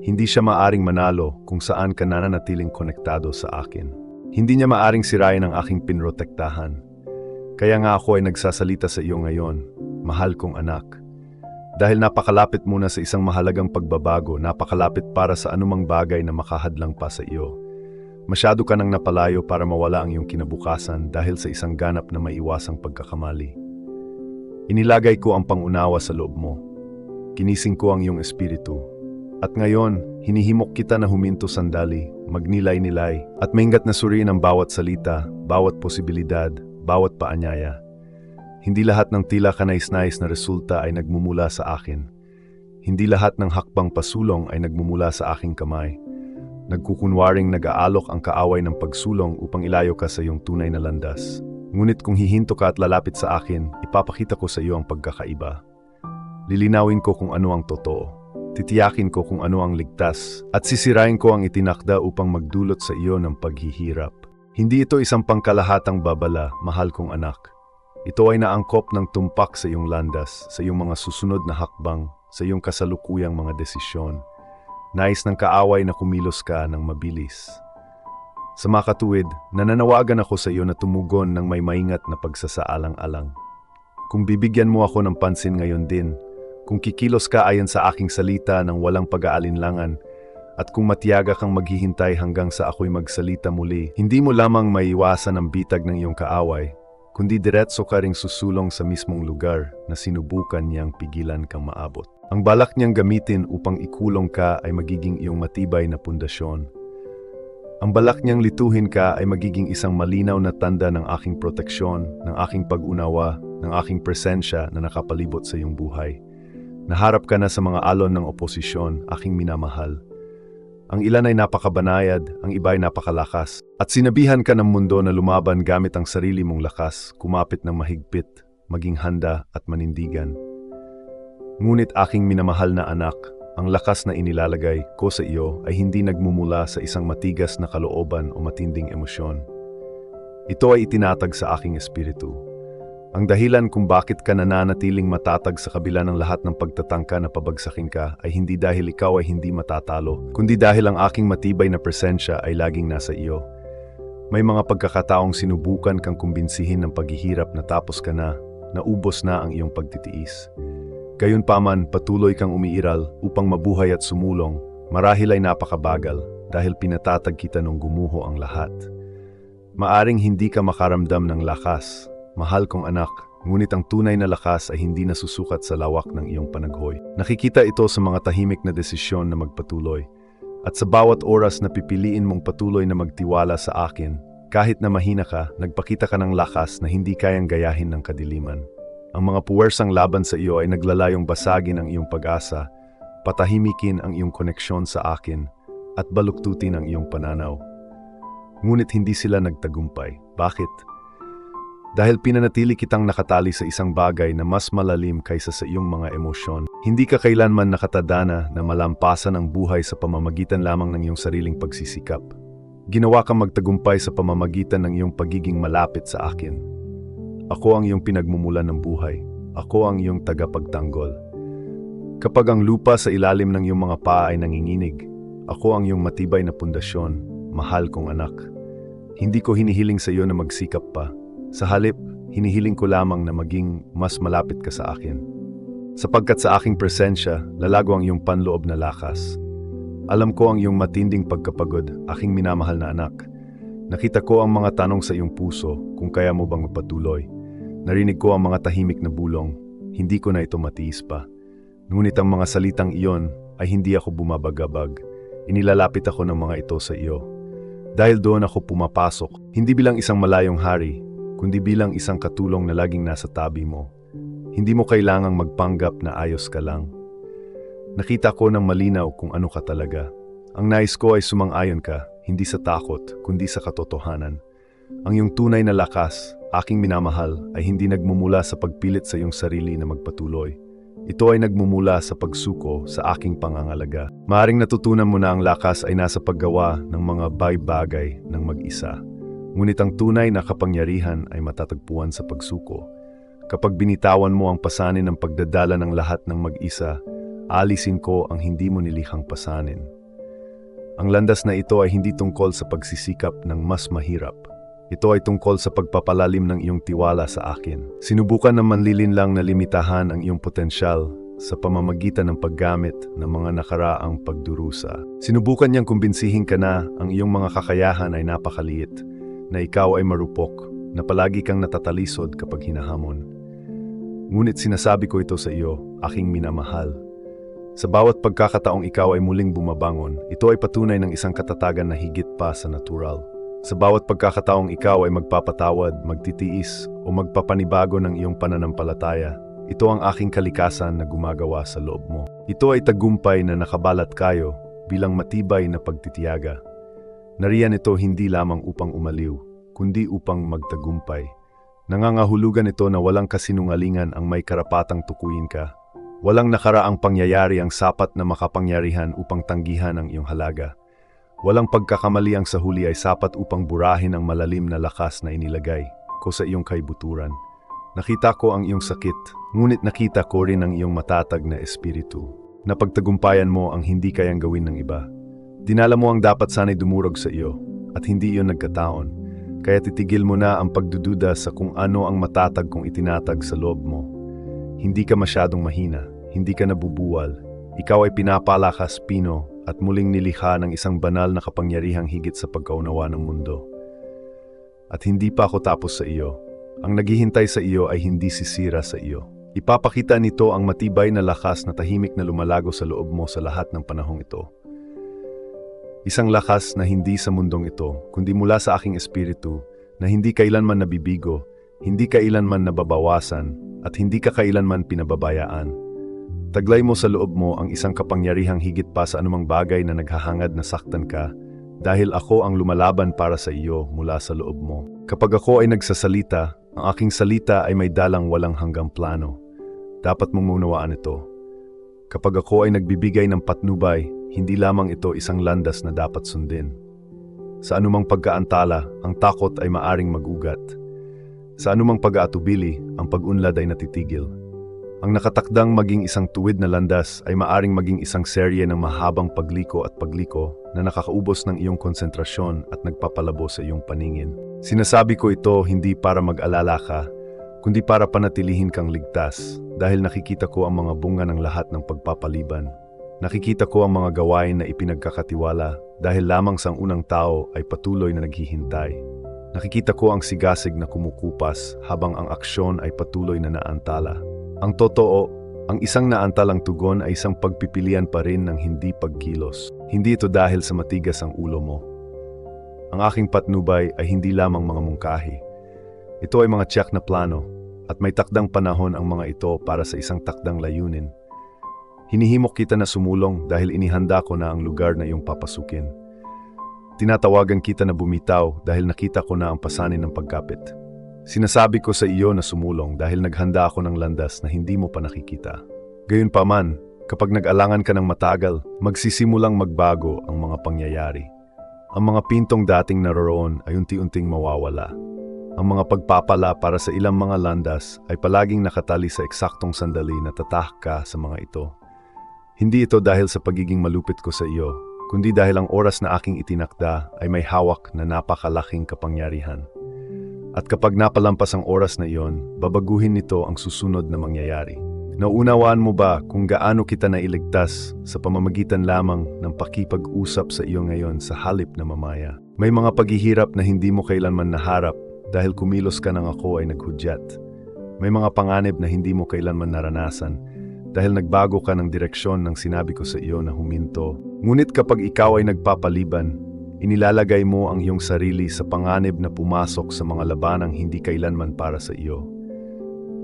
Hindi siya maaring manalo kung saan ka nananatiling konektado sa akin. Hindi niya maaring sirain ang aking pinrotektahan. Kaya nga ako ay nagsasalita sa iyo ngayon, mahal kong anak. Dahil napakalapit muna sa isang mahalagang pagbabago, napakalapit para sa anumang bagay na makahadlang pa sa iyo. Masyado ka nang napalayo para mawala ang iyong kinabukasan dahil sa isang ganap na maiwasang pagkakamali. Inilagay ko ang pangunawa sa loob mo. Kinising ko ang iyong espiritu. At ngayon, hinihimok kita na huminto sandali, magnilay-nilay, at maingat na suriin ang bawat salita, bawat posibilidad, bawat paanyaya. Hindi lahat ng tila kanais-nais na resulta ay nagmumula sa akin. Hindi lahat ng hakbang pasulong ay nagmumula sa aking kamay. Nagkukunwaring nag-aalok ang kaaway ng pagsulong upang ilayo ka sa iyong tunay na landas. Ngunit kung hihinto ka at lalapit sa akin, ipapakita ko sa iyo ang pagkakaiba. Lilinawin ko kung ano ang totoo. Titiyakin ko kung ano ang ligtas. At sisirain ko ang itinakda upang magdulot sa iyo ng paghihirap. Hindi ito isang pangkalahatang babala, mahal kong anak. Ito ay naangkop ng tumpak sa iyong landas, sa iyong mga susunod na hakbang, sa iyong kasalukuyang mga desisyon. Nais ng kaaway na kumilos ka ng mabilis. Sa makatuwid, nananawagan ako sa iyo na tumugon ng may maingat na pagsasaalang-alang. Kung bibigyan mo ako ng pansin ngayon din, kung kikilos ka ayon sa aking salita ng walang pag-aalinlangan, at kung matiyaga kang maghihintay hanggang sa ako'y magsalita muli, hindi mo lamang maiwasan ang bitag ng iyong kaaway, kundi diretso ka ring susulong sa mismong lugar na sinubukan niyang pigilan kang maabot. Ang balak niyang gamitin upang ikulong ka ay magiging iyong matibay na pundasyon. Ang balak niyang lituhin ka ay magiging isang malinaw na tanda ng aking proteksyon, ng aking pag-unawa, ng aking presensya na nakapalibot sa iyong buhay. Naharap ka na sa mga alon ng oposisyon, aking minamahal. Ang ilan ay napakabanayad, ang iba ay napakalakas. At sinabihan ka ng mundo na lumaban gamit ang sarili mong lakas, kumapit ng mahigpit, maging handa at manindigan. Ngunit aking minamahal na anak, ang lakas na inilalagay ko sa iyo ay hindi nagmumula sa isang matigas na kalooban o matinding emosyon. Ito ay itinatag sa aking espiritu. Ang dahilan kung bakit ka nananatiling matatag sa kabila ng lahat ng pagtatangka na pabagsakin ka ay hindi dahil ikaw ay hindi matatalo, kundi dahil ang aking matibay na presensya ay laging nasa iyo. May mga pagkakataong sinubukan kang kumbinsihin ng paghihirap na tapos ka na, naubos na ang iyong pagtitiis. Gayunpaman, patuloy kang umiiral upang mabuhay at sumulong, marahil ay napakabagal dahil pinatatag kita nung gumuho ang lahat. Maaring hindi ka makaramdam ng lakas, mahal kong anak, ngunit ang tunay na lakas ay hindi nasusukat sa lawak ng iyong panaghoy. Nakikita ito sa mga tahimik na desisyon na magpatuloy. At sa bawat oras na pipiliin mong patuloy na magtiwala sa akin, kahit na mahina ka, nagpakita ka ng lakas na hindi kayang gayahin ng kadiliman. Ang mga puwersang laban sa iyo ay naglalayong basagin ang iyong pag-asa, patahimikin ang iyong koneksyon sa akin, at baluktutin ang iyong pananaw. Ngunit hindi sila nagtagumpay. Bakit? Dahil pinanatili kitang nakatali sa isang bagay na mas malalim kaysa sa iyong mga emosyon. Hindi ka kailanman nakatadana na malampasan ang buhay sa pamamagitan lamang ng iyong sariling pagsisikap. Ginawa kang magtagumpay sa pamamagitan ng iyong pagiging malapit sa akin. Ako ang iyong pinagmumulan ng buhay. Ako ang iyong tagapagtanggol. Kapag ang lupa sa ilalim ng iyong mga paa ay nanginginig, ako ang iyong matibay na pundasyon, mahal kong anak. Hindi ko hinihiling sa iyo na magsikap pa. Sa halip, hinihiling ko lamang na maging mas malapit ka sa akin. Sapagkat sa aking presensya, lalago ang iyong panloob na lakas. Alam ko ang iyong matinding pagkapagod, aking minamahal na anak. Nakita ko ang mga tanong sa iyong puso kung kaya mo bang magpatuloy. Narinig ko ang mga tahimik na bulong, hindi ko na ito matiis pa. Ngunit ang mga salitang iyon ay hindi ako bumabagabag. Inilalapit ako ng mga ito sa iyo. Dahil doon ako pumapasok, hindi bilang isang malayong hari, kundi bilang isang katulong na laging nasa tabi mo. Hindi mo kailangang magpanggap na ayos ka lang. Nakita ko ng malinaw kung ano ka talaga. Ang nais ko ay sumang-ayon ka, hindi sa takot, kundi sa katotohanan. Ang iyong tunay na lakas, aking minamahal, ay hindi nagmumula sa pagpilit sa iyong sarili na magpatuloy. Ito ay nagmumula sa pagsuko sa aking pangangalaga. Maaring natutunan mo na ang lakas ay nasa paggawa ng mga bagay ng mag-isa. Ngunit ang tunay na kapangyarihan ay matatagpuan sa pagsuko. Kapag binitawan mo ang pasanin ng pagdadala ng lahat ng mag-isa, alisin ko ang hindi mo nilikhang pasanin. Ang landas na ito ay hindi tungkol sa pagsisikap ng mas mahirap. Ito ay tungkol sa pagpapalalim ng iyong tiwala sa akin. Sinubukan na manlilinlang na limitahan ang iyong potensyal, sa pamamagitan ng paggamit ng mga nakaraang pagdurusa. Sinubukan niyang kumbinsihin ka na ang iyong mga kakayahan ay napakaliit, na ikaw ay marupok, na palagi kang natatalisod kapag hinahamon. Ngunit sinasabi ko ito sa iyo, aking minamahal. Sa bawat pagkakataong ikaw ay muling bumabangon, ito ay patunay ng isang katatagan na higit pa sa natural. Sa bawat pagkakataong ikaw ay magpapatawad, magtitiis, o magpapanibago ng iyong pananampalataya, ito ang aking kalikasan na gumagawa sa loob mo. Ito ay tagumpay na nakabalat kayo bilang matibay na pagtitiyaga. Nariyan ito hindi lamang upang umaliw, kundi upang magtagumpay. Nangangahulugan ito na walang kasinungalingan ang may karapatang tukuyin ka. Walang nakaraang pangyayari ang sapat na makapangyarihan upang tanggihan ang iyong halaga. Walang pagkakamali ang sa huli ay sapat upang burahin ang malalim na lakas na inilagay ko sa iyong kaibuturan. Nakita ko ang iyong sakit, ngunit nakita ko rin ang iyong matatag na espiritu. Napagtagumpayan mo ang hindi kayang gawin ng iba. Dinala mo ang dapat sana'y dumurog sa iyo, at hindi iyon nagkataon. Kaya titigil mo na ang pagdududa sa kung ano ang matatag kong itinatag sa loob mo. Hindi ka masyadong mahina, hindi ka nabubuwal. Ikaw ay pinapalakas, Pino, at muling nilikha ng isang banal na kapangyarihang higit sa pagkaunawa ng mundo. At hindi pa ako tapos sa iyo. Ang naghihintay sa iyo ay hindi sisira sa iyo. Ipapakita nito ang matibay na lakas na tahimik na lumalago sa loob mo sa lahat ng panahong ito. Isang lakas na hindi sa mundong ito, kundi mula sa aking espiritu, na hindi kailanman nabibigo, hindi kailanman nababawasan, at hindi ka kailanman pinababayaan. Taglay mo sa loob mo ang isang kapangyarihang higit pa sa anumang bagay na naghahangad na saktan ka, dahil ako ang lumalaban para sa iyo mula sa loob mo. Kapag ako ay nagsasalita, ang aking salita ay may dalang walang hanggang plano. Dapat mong maunawaan ito. Kapag ako ay nagbibigay ng patnubay, hindi lamang ito isang landas na dapat sundin. Sa anumang pagkaantala, ang takot ay maaring mag-ugat. Sa anumang pag-aatubili, ang pag-unlad ay natitigil. Ang nakatakdang maging isang tuwid na landas ay maaring maging isang serye ng mahabang pagliko at pagliko na nakakaubos ng iyong konsentrasyon at nagpapalabo sa iyong paningin. Sinasabi ko ito hindi para mag-alala ka, kundi para panatilihin kang ligtas dahil nakikita ko ang mga bunga ng lahat ng pagpapaliban. Nakikita ko ang mga gawain na ipinagkakatiwala dahil lamang sa unang tao ay patuloy na naghihintay. Nakikita ko ang sigasig na kumukupas habang ang aksyon ay patuloy na naantala. Ang totoo, ang isang naantalang tugon ay isang pagpipilian pa rin ng hindi pagkilos. Hindi ito dahil sa matigas ang ulo mo. Ang aking patnubay ay hindi lamang mga mungkahi. Ito ay mga tiyak na plano, at may takdang panahon ang mga ito para sa isang takdang layunin. Hinihimok kita na sumulong dahil inihanda ko na ang lugar na iyong papasukin. Tinatawagan kita na bumitaw dahil nakita ko na ang pasanin ng pagkapit. Sinasabi ko sa iyo na sumulong dahil naghanda ako ng landas na hindi mo pa nakikita. Gayunpaman, kapag nag-alangan ka ng matagal, magsisimulang magbago ang mga pangyayari. Ang mga pintong dating naroroon ay unti-unting mawawala. Ang mga pagpapala para sa ilang mga landas ay palaging nakatali sa eksaktong sandali na tatahak ka sa mga ito. Hindi ito dahil sa pagiging malupit ko sa iyo, kundi dahil ang oras na aking itinakda ay may hawak na napakalaking kapangyarihan. At kapag napalampas ang oras na iyon, babaguhin nito ang susunod na mangyayari. Nauunawaan mo ba kung gaano kita nailigtas sa pamamagitan lamang ng pakipag-usap sa iyo ngayon sa halip na mamaya? May mga paghihirap na hindi mo kailanman naharap dahil kumilos ka ng ako ay naghudyat. May mga panganib na hindi mo kailanman naranasan dahil nagbago ka ng direksyon ng sinabi ko sa iyo na huminto. Ngunit kapag ikaw ay nagpapaliban, inilalagay mo ang iyong sarili sa panganib na pumasok sa mga labanang hindi kailanman para sa iyo.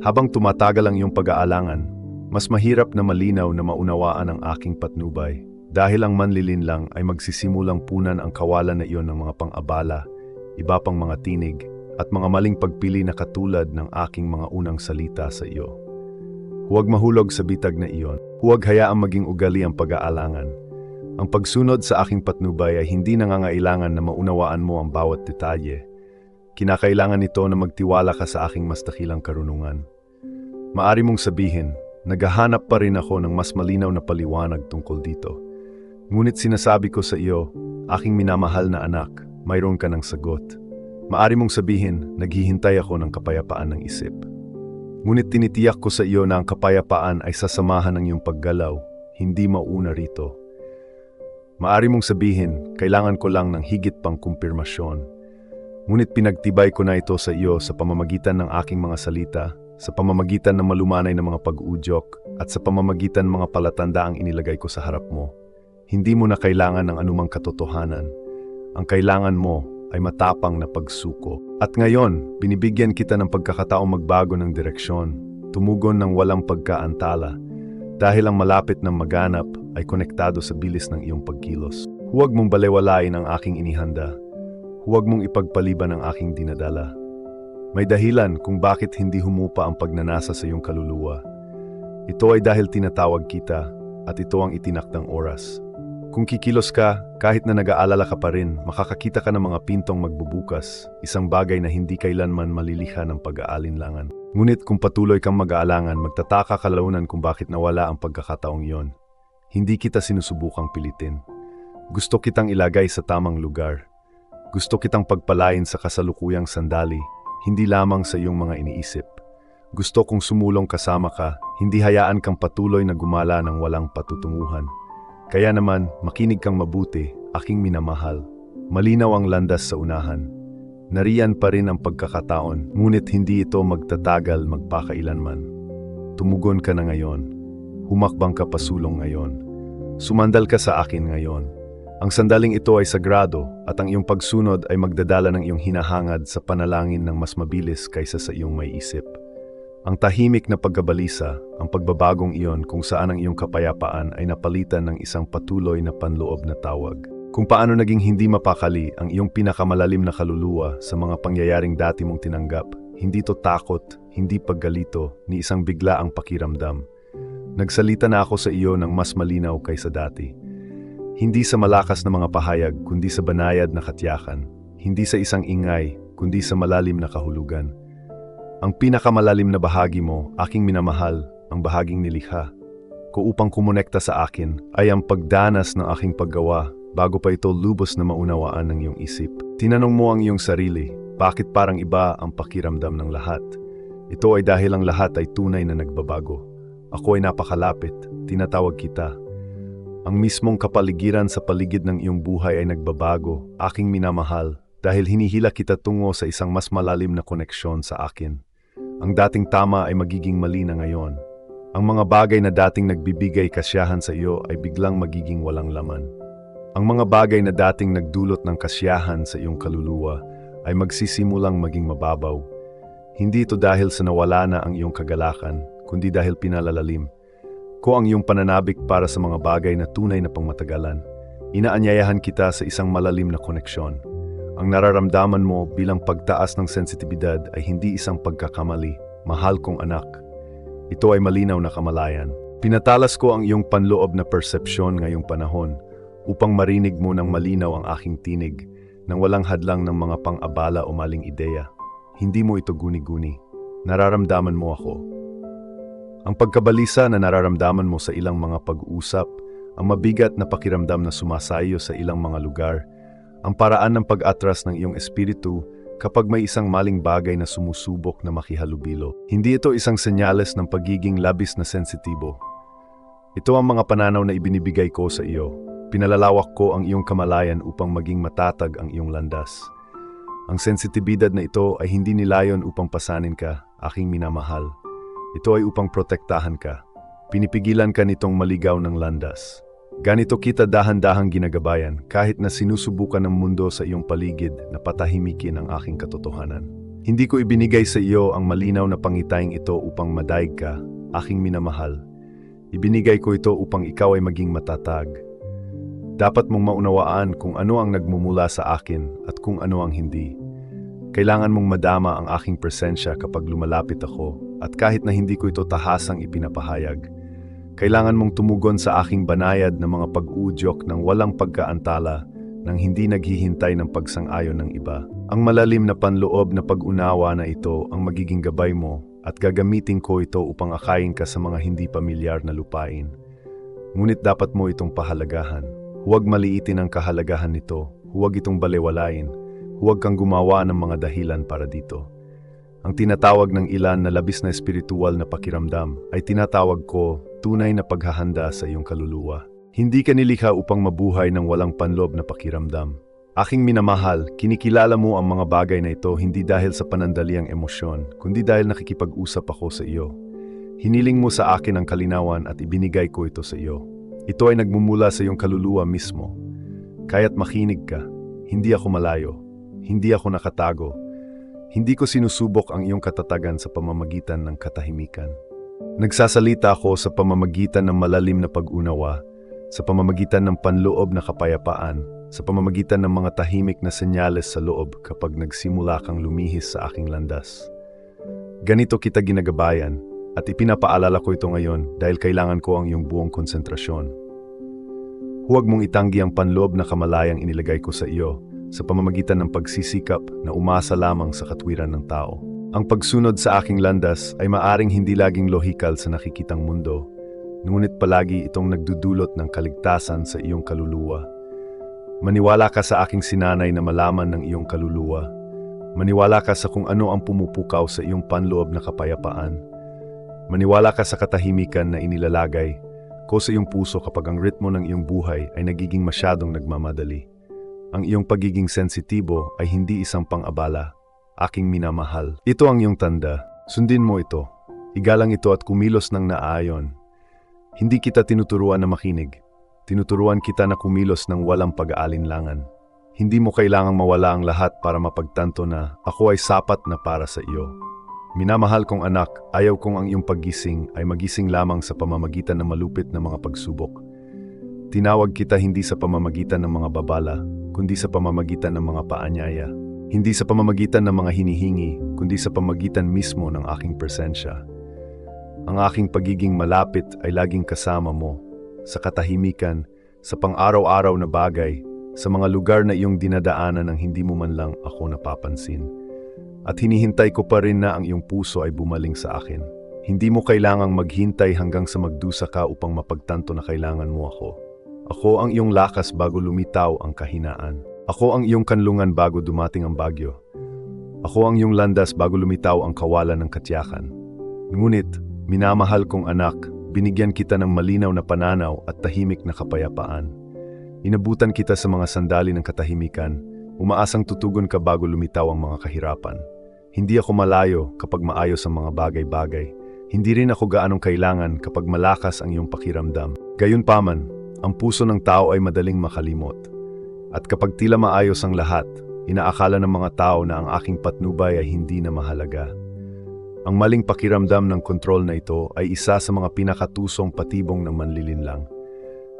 Habang tumatagal ang iyong pag-aalangan, mas mahirap na malinaw na maunawaan ang aking patnubay dahil ang manlilinlang ay magsisimulang punan ang kawalan na iyon ng mga pang-abala, iba pang mga tinig, at mga maling pagpili na katulad ng aking mga unang salita sa iyo. Huwag mahulog sa bitag na iyon. Huwag hayaang maging ugali ang pag-aalangan. Ang pagsunod sa aking patnubay ay hindi nangangailangan na maunawaan mo ang bawat detalye. Kinakailangan nito na magtiwala ka sa aking mas dakilang karunungan. Maari mong sabihin, naghahanap pa rin ako ng mas malinaw na paliwanag tungkol dito. Ngunit sinasabi ko sa iyo, aking minamahal na anak, mayroon ka ng sagot. Maari mong sabihin, naghihintay ako ng kapayapaan ng isip. Ngunit tinitiyak ko sa iyo na ang kapayapaan ay sasamahan ng iyong paggalaw, hindi mauna rito. Maari mong sabihin, kailangan ko lang ng higit pang kumpirmasyon. Ngunit pinagtibay ko na ito sa iyo sa pamamagitan ng aking mga salita, sa pamamagitan ng malumanay na mga pag-udyok, at sa pamamagitan ng mga palatandaang inilagay ko sa harap mo. Hindi mo na kailangan ng anumang katotohanan. Ang kailangan mo ay matapang na pagsuko. At ngayon, binibigyan kita ng pagkakataong magbago ng direksyon, tumugon ng walang pagkaantala, dahil ang malapit ng maganap ay konektado sa bilis ng iyong pagkilos. Huwag mong balewalain ang aking inihanda. Huwag mong ipagpaliban ang aking dinadala. May dahilan kung bakit hindi humupa ang pagnanasa sa iyong kaluluwa. Ito ay dahil tinatawag kita at ito ang itinakdang oras. Kung kikilos ka, kahit na nag-aalala ka pa rin, makakakita ka ng mga pintong magbubukas, isang bagay na hindi kailanman malilikha ng pag-aalinlangan. Ngunit kung patuloy kang mag-aalangan, magtataka ka launan kung bakit nawala ang pagkakataong iyon. Hindi kita sinusubukang pilitin. Gusto kitang ilagay sa tamang lugar. Gusto kitang pagpalain sa kasalukuyang sandali, hindi lamang sa iyong mga iniisip. Gusto kong sumulong kasama ka, hindi hayaan kang patuloy na gumala ng walang patutunguhan. Kaya naman, makinig kang mabuti, aking minamahal. Malinaw ang landas sa unahan. Nariyan pa rin ang pagkakataon, ngunit hindi ito magtatagal magpakailanman. Tumugon ka na ngayon. Humakbang ka pasulong ngayon. Sumandal ka sa akin ngayon. Ang sandaling ito ay sagrado at ang iyong pagsunod ay magdadala ng iyong hinahangad sa panalangin ng mas mabilis kaysa sa iyong may isip. Ang tahimik na pagkabalisa, ang pagbabagong iyon kung saan ang iyong kapayapaan ay napalitan ng isang patuloy na panloob na tawag. Kung paano naging hindi mapakali ang iyong pinakamalalim na kaluluwa sa mga pangyayaring dati mong tinanggap, hindi to takot, hindi paggalito, ni isang biglaang pakiramdam. Nagsalita na ako sa iyo ng mas malinaw kaysa dati. Hindi sa malakas na mga pahayag, kundi sa banayad na katiyakan. Hindi sa isang ingay, kundi sa malalim na kahulugan. Ang pinakamalalim na bahagi mo, aking minamahal, ang bahaging nilikha, ko upang kumonekta sa akin, ay ang pagdanas ng aking paggawa bago pa ito lubos na maunawaan ng iyong isip. Tinanong mo ang iyong sarili, bakit parang iba ang pakiramdam ng lahat? Ito ay dahil ang lahat ay tunay na nagbabago. Ako ay napakalapit, tinatawag kita. Ang mismong kapaligiran sa paligid ng iyong buhay ay nagbabago, aking minamahal, dahil hinihila kita tungo sa isang mas malalim na koneksyon sa akin. Ang dating tama ay magiging mali na ngayon. Ang mga bagay na dating nagbibigay kasiyahan sa iyo ay biglang magiging walang laman. Ang mga bagay na dating nagdulot ng kasiyahan sa iyong kaluluwa ay magsisimulang maging mababaw. Hindi ito dahil sa nawala na ang iyong kagalakan, kundi dahil pinalalalim ko ang iyong pananabik para sa mga bagay na tunay na pangmatagalan. Inaanyayahan kita sa isang malalim na koneksyon. Ang nararamdaman mo bilang pagtaas ng sensitibidad ay hindi isang pagkakamali, mahal kong anak. Ito ay malinaw na kamalayan. Pinatalas ko ang iyong panloob na persepsyon ngayong panahon upang marinig mo ng malinaw ang aking tinig nang walang hadlang ng mga pang-abala o maling ideya. Hindi mo ito guni-guni. Nararamdaman mo ako. Ang pagkabalisa na nararamdaman mo sa ilang mga pag-uusap, ang mabigat na pakiramdam na sumasayo sa ilang mga lugar, ang paraan ng pag-atras ng iyong espiritu kapag may isang maling bagay na sumusubok na makihalubilo. Hindi ito isang senyales ng pagiging labis na sensitibo. Ito ang mga pananaw na ibinibigay ko sa iyo. Pinalalawak ko ang iyong kamalayan upang maging matatag ang iyong landas. Ang sensitibidad na ito ay hindi nilayon upang pasanin ka, aking minamahal. Ito ay upang protektahan ka. Pinipigilan ka nitong maligaw ng landas. Ganito kita dahan-dahang ginagabayan kahit na sinusubukan ng mundo sa iyong paligid na patahimikin ang aking katotohanan. Hindi ko ibinigay sa iyo ang malinaw na pangitayang ito upang madaig ka, aking minamahal. Ibinigay ko ito upang ikaw ay maging matatag. Dapat mong maunawaan kung ano ang nagmumula sa akin at kung ano ang hindi. Kailangan mong madama ang aking presensya kapag lumalapit ako at kahit na hindi ko ito tahasang ipinapahayag. Kailangan mong tumugon sa aking banayad na mga pag-udyok ng walang pagkaantala nang hindi naghihintay ng pagsang-ayon ng iba. Ang malalim na panloob na pag-unawa na ito ang magiging gabay mo at gagamitin ko ito upang akayin ka sa mga hindi pamilyar na lupain. Ngunit dapat mo itong pahalagahan. Huwag maliitin ang kahalagahan nito. Huwag itong balewalain. Huwag kang gumawa ng mga dahilan para dito. Ang tinatawag ng ilan na labis na espiritual na pakiramdam ay tinatawag ko tunay na paghahanda sa iyong kaluluwa. Hindi ka nilikha upang mabuhay ng walang panloob na pakiramdam. Aking minamahal, kinikilala mo ang mga bagay na ito hindi dahil sa panandaliang emosyon, kundi dahil nakikipag-usap ako sa iyo. Hiniling mo sa akin ang kalinawan at ibinigay ko ito sa iyo. Ito ay nagmumula sa iyong kaluluwa mismo. Kaya't makinig ka, hindi ako malayo, hindi ako nakatago. Hindi ko sinusubok ang iyong katatagan sa pamamagitan ng katahimikan. Nagsasalita ako sa pamamagitan ng malalim na pag-unawa, sa pamamagitan ng panloob na kapayapaan, sa pamamagitan ng mga tahimik na senyales sa loob kapag nagsimula kang lumihis sa aking landas. Ganito kita ginagabayan at ipinapaalala ko ito ngayon dahil kailangan ko ang iyong buong konsentrasyon. Huwag mong itanggi ang panloob na kamalayang inilagay ko sa iyo sa pamamagitan ng pagsisikap na umasa lamang sa katwiran ng tao. Ang pagsunod sa aking landas ay maaring hindi laging lohikal sa nakikitang mundo, ngunit palagi itong nagdudulot ng kaligtasan sa iyong kaluluwa. Maniwala ka sa aking sinanay na malaman ng iyong kaluluwa. Maniwala ka sa kung ano ang pumupukaw sa iyong panloob na kapayapaan. Maniwala ka sa katahimikan na inilalagay ko sa iyong puso kapag ang ritmo ng iyong buhay ay nagiging masyadong nagmamadali. Ang iyong pagiging sensitibo ay hindi isang pang-abala, aking minamahal. Ito ang iyong tanda. Sundin mo ito. Igalang ito at kumilos ng naayon. Hindi kita tinuturuan na makinig. Tinuturuan kita na kumilos ng walang pag-aalinlangan. Hindi mo kailangang mawala ang lahat para mapagtanto na ako ay sapat na para sa iyo. Minamahal kong anak, ayaw kong ang iyong paggising ay magising lamang sa pamamagitan ng malupit na mga pagsubok. Tinawag kita hindi sa pamamagitan ng mga babala, kundi sa pamamagitan ng mga paanyaya. Hindi sa pamamagitan ng mga hinihingi, kundi sa pamamagitan mismo ng aking presensya. Ang aking pagiging malapit ay laging kasama mo, sa katahimikan, sa pang-araw-araw na bagay, sa mga lugar na iyong dinadaanan nang hindi mo man lang ako napapansin. At hinihintay ko pa rin na ang iyong puso ay bumaling sa akin. Hindi mo kailangang maghintay hanggang sa magdusa ka upang mapagtanto na kailangan mo ako. Ako ang iyong lakas bago lumitaw ang kahinaan. Ako ang iyong kanlungan bago dumating ang bagyo. Ako ang iyong landas bago lumitaw ang kawalan ng katyakan. Ngunit, minamahal kong anak, binigyan kita ng malinaw na pananaw at tahimik na kapayapaan. Inabutan kita sa mga sandali ng katahimikan, umaasang tutugon ka bago lumitaw ang mga kahirapan. Hindi ako malayo kapag maayos ang mga bagay-bagay. Hindi rin ako gaanong kailangan kapag malakas ang iyong pakiramdam. Gayunpaman, ang puso ng tao ay madaling makalimot. At kapag tila maayos ang lahat, inaakala ng mga tao na ang aking patnubay ay hindi na mahalaga. Ang maling pakiramdam ng kontrol na ito ay isa sa mga pinakatusong patibong ng manlilinlang.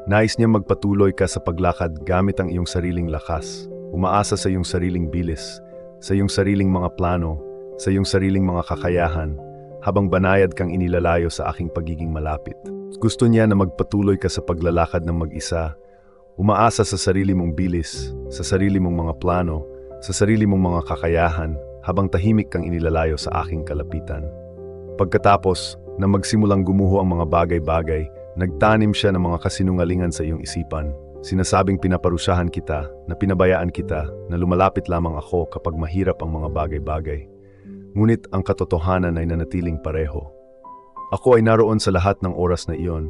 Nais niya magpatuloy ka sa paglakad gamit ang iyong sariling lakas, umaasa sa iyong sariling bilis, sa iyong sariling mga plano, sa iyong sariling mga kakayahan, habang banayad kang inilalayo sa aking pagiging malapit. Gusto niya na magpatuloy ka sa paglalakad ng mag-isa, umaasa sa sarili mong bilis, sa sarili mong mga plano, sa sarili mong mga kakayahan, habang tahimik kang inilalayo sa aking kalapitan. Pagkatapos na magsimulang gumuho ang mga bagay-bagay, nagtanim siya ng mga kasinungalingan sa iyong isipan. Sinasabing pinaparusahan kita, na pinabayaan kita, na lumalapit lamang ako kapag mahirap ang mga bagay-bagay. Ngunit ang katotohanan ay nanatiling pareho. Ako ay naroon sa lahat ng oras na iyon.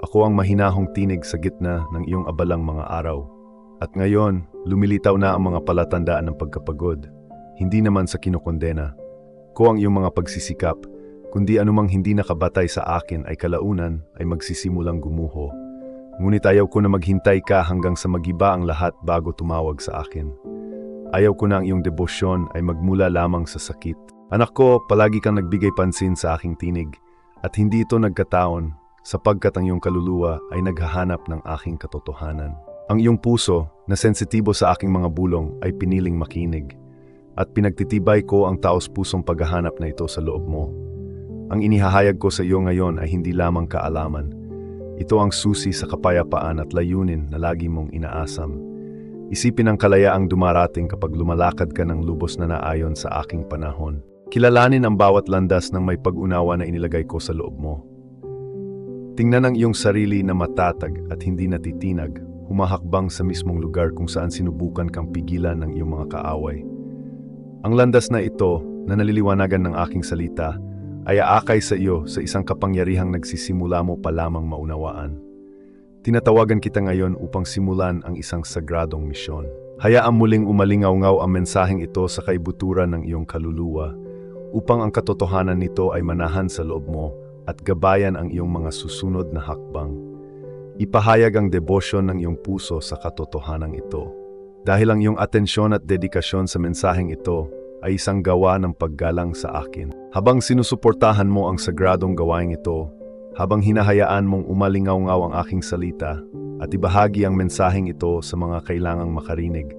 Ako ang mahinahong tinig sa gitna ng iyong abalang mga araw. At ngayon, lumilitaw na ang mga palatandaan ng pagkapagod. Hindi naman sa kinokondena. Ko ang iyong mga pagsisikap, kundi anumang hindi nakabatay sa akin ay kalaunan ay magsisimulang gumuho. Ngunit ayaw ko na maghintay ka hanggang sa magiba ang lahat bago tumawag sa akin. Ayaw ko na ang iyong debosyon ay magmula lamang sa sakit. Anak ko, palagi kang nagbigay pansin sa aking tinig, at hindi ito nagkataon sapagkat ang iyong kaluluwa ay naghahanap ng aking katotohanan. Ang iyong puso, na sensitibo sa aking mga bulong, ay piniling makinig, at pinagtitibay ko ang taos-pusong paghahanap na ito sa loob mo. Ang inihahayag ko sa iyo ngayon ay hindi lamang kaalaman. Ito ang susi sa kapayapaan at layunin na lagi mong inaasam. Isipin ang kalayaang dumarating kapag lumalakad ka ng lubos na naayon sa aking panahon. Kilalanin ang bawat landas ng may pag-unawa na inilagay ko sa loob mo. Tingnan ang iyong sarili na matatag at hindi natitinag, humahakbang sa mismong lugar kung saan sinubukan kang pigilan ng iyong mga kaaway. Ang landas na ito na naliliwanagan ng aking salita ay aakay sa iyo sa isang kapangyarihang nagsisimula mo pa lamang maunawaan. Tinatawagan kita ngayon upang simulan ang isang sagradong misyon. Hayaang muling umalingaw-ngaw ang mensaheng ito sa kaibuturan ng iyong kaluluwa upang ang katotohanan nito ay manahan sa loob mo at gabayan ang iyong mga susunod na hakbang. Ipahayag ang debosyon ng iyong puso sa katotohanan ito. Dahil ang iyong atensyon at dedikasyon sa mensaheng ito ay isang gawa ng paggalang sa akin. Habang sinusuportahan mo ang sagradong gawaing ito, habang hinahayaan mong umalingaw-ngaw ang aking salita at ibahagi ang mensaheng ito sa mga kailangang makarinig,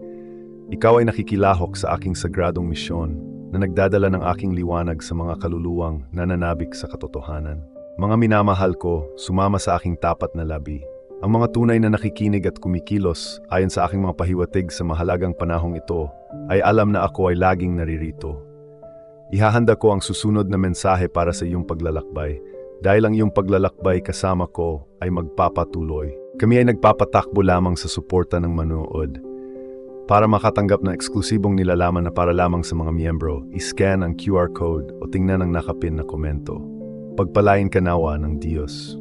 ikaw ay nakikilahok sa aking sagradong misyon na nagdadala ng aking liwanag sa mga kaluluwang nananabik sa katotohanan. Mga minamahal ko, sumama sa aking tapat na labi. Ang mga tunay na nakikinig at kumikilos ayon sa aking mga pahiwatig sa mahalagang panahong ito ay alam na ako ay laging naririto. Ihahanda ko ang susunod na mensahe para sa iyong paglalakbay dahil ang iyong paglalakbay kasama ko ay magpapatuloy. Kami ay nagpapatakbo lamang sa suporta ng manood. Para makatanggap ng eksklusibong nilalaman na para lamang sa mga miyembro, iscan ang QR code o tingnan ang nakapin na komento. Pagpalain ka nawa ng Diyos.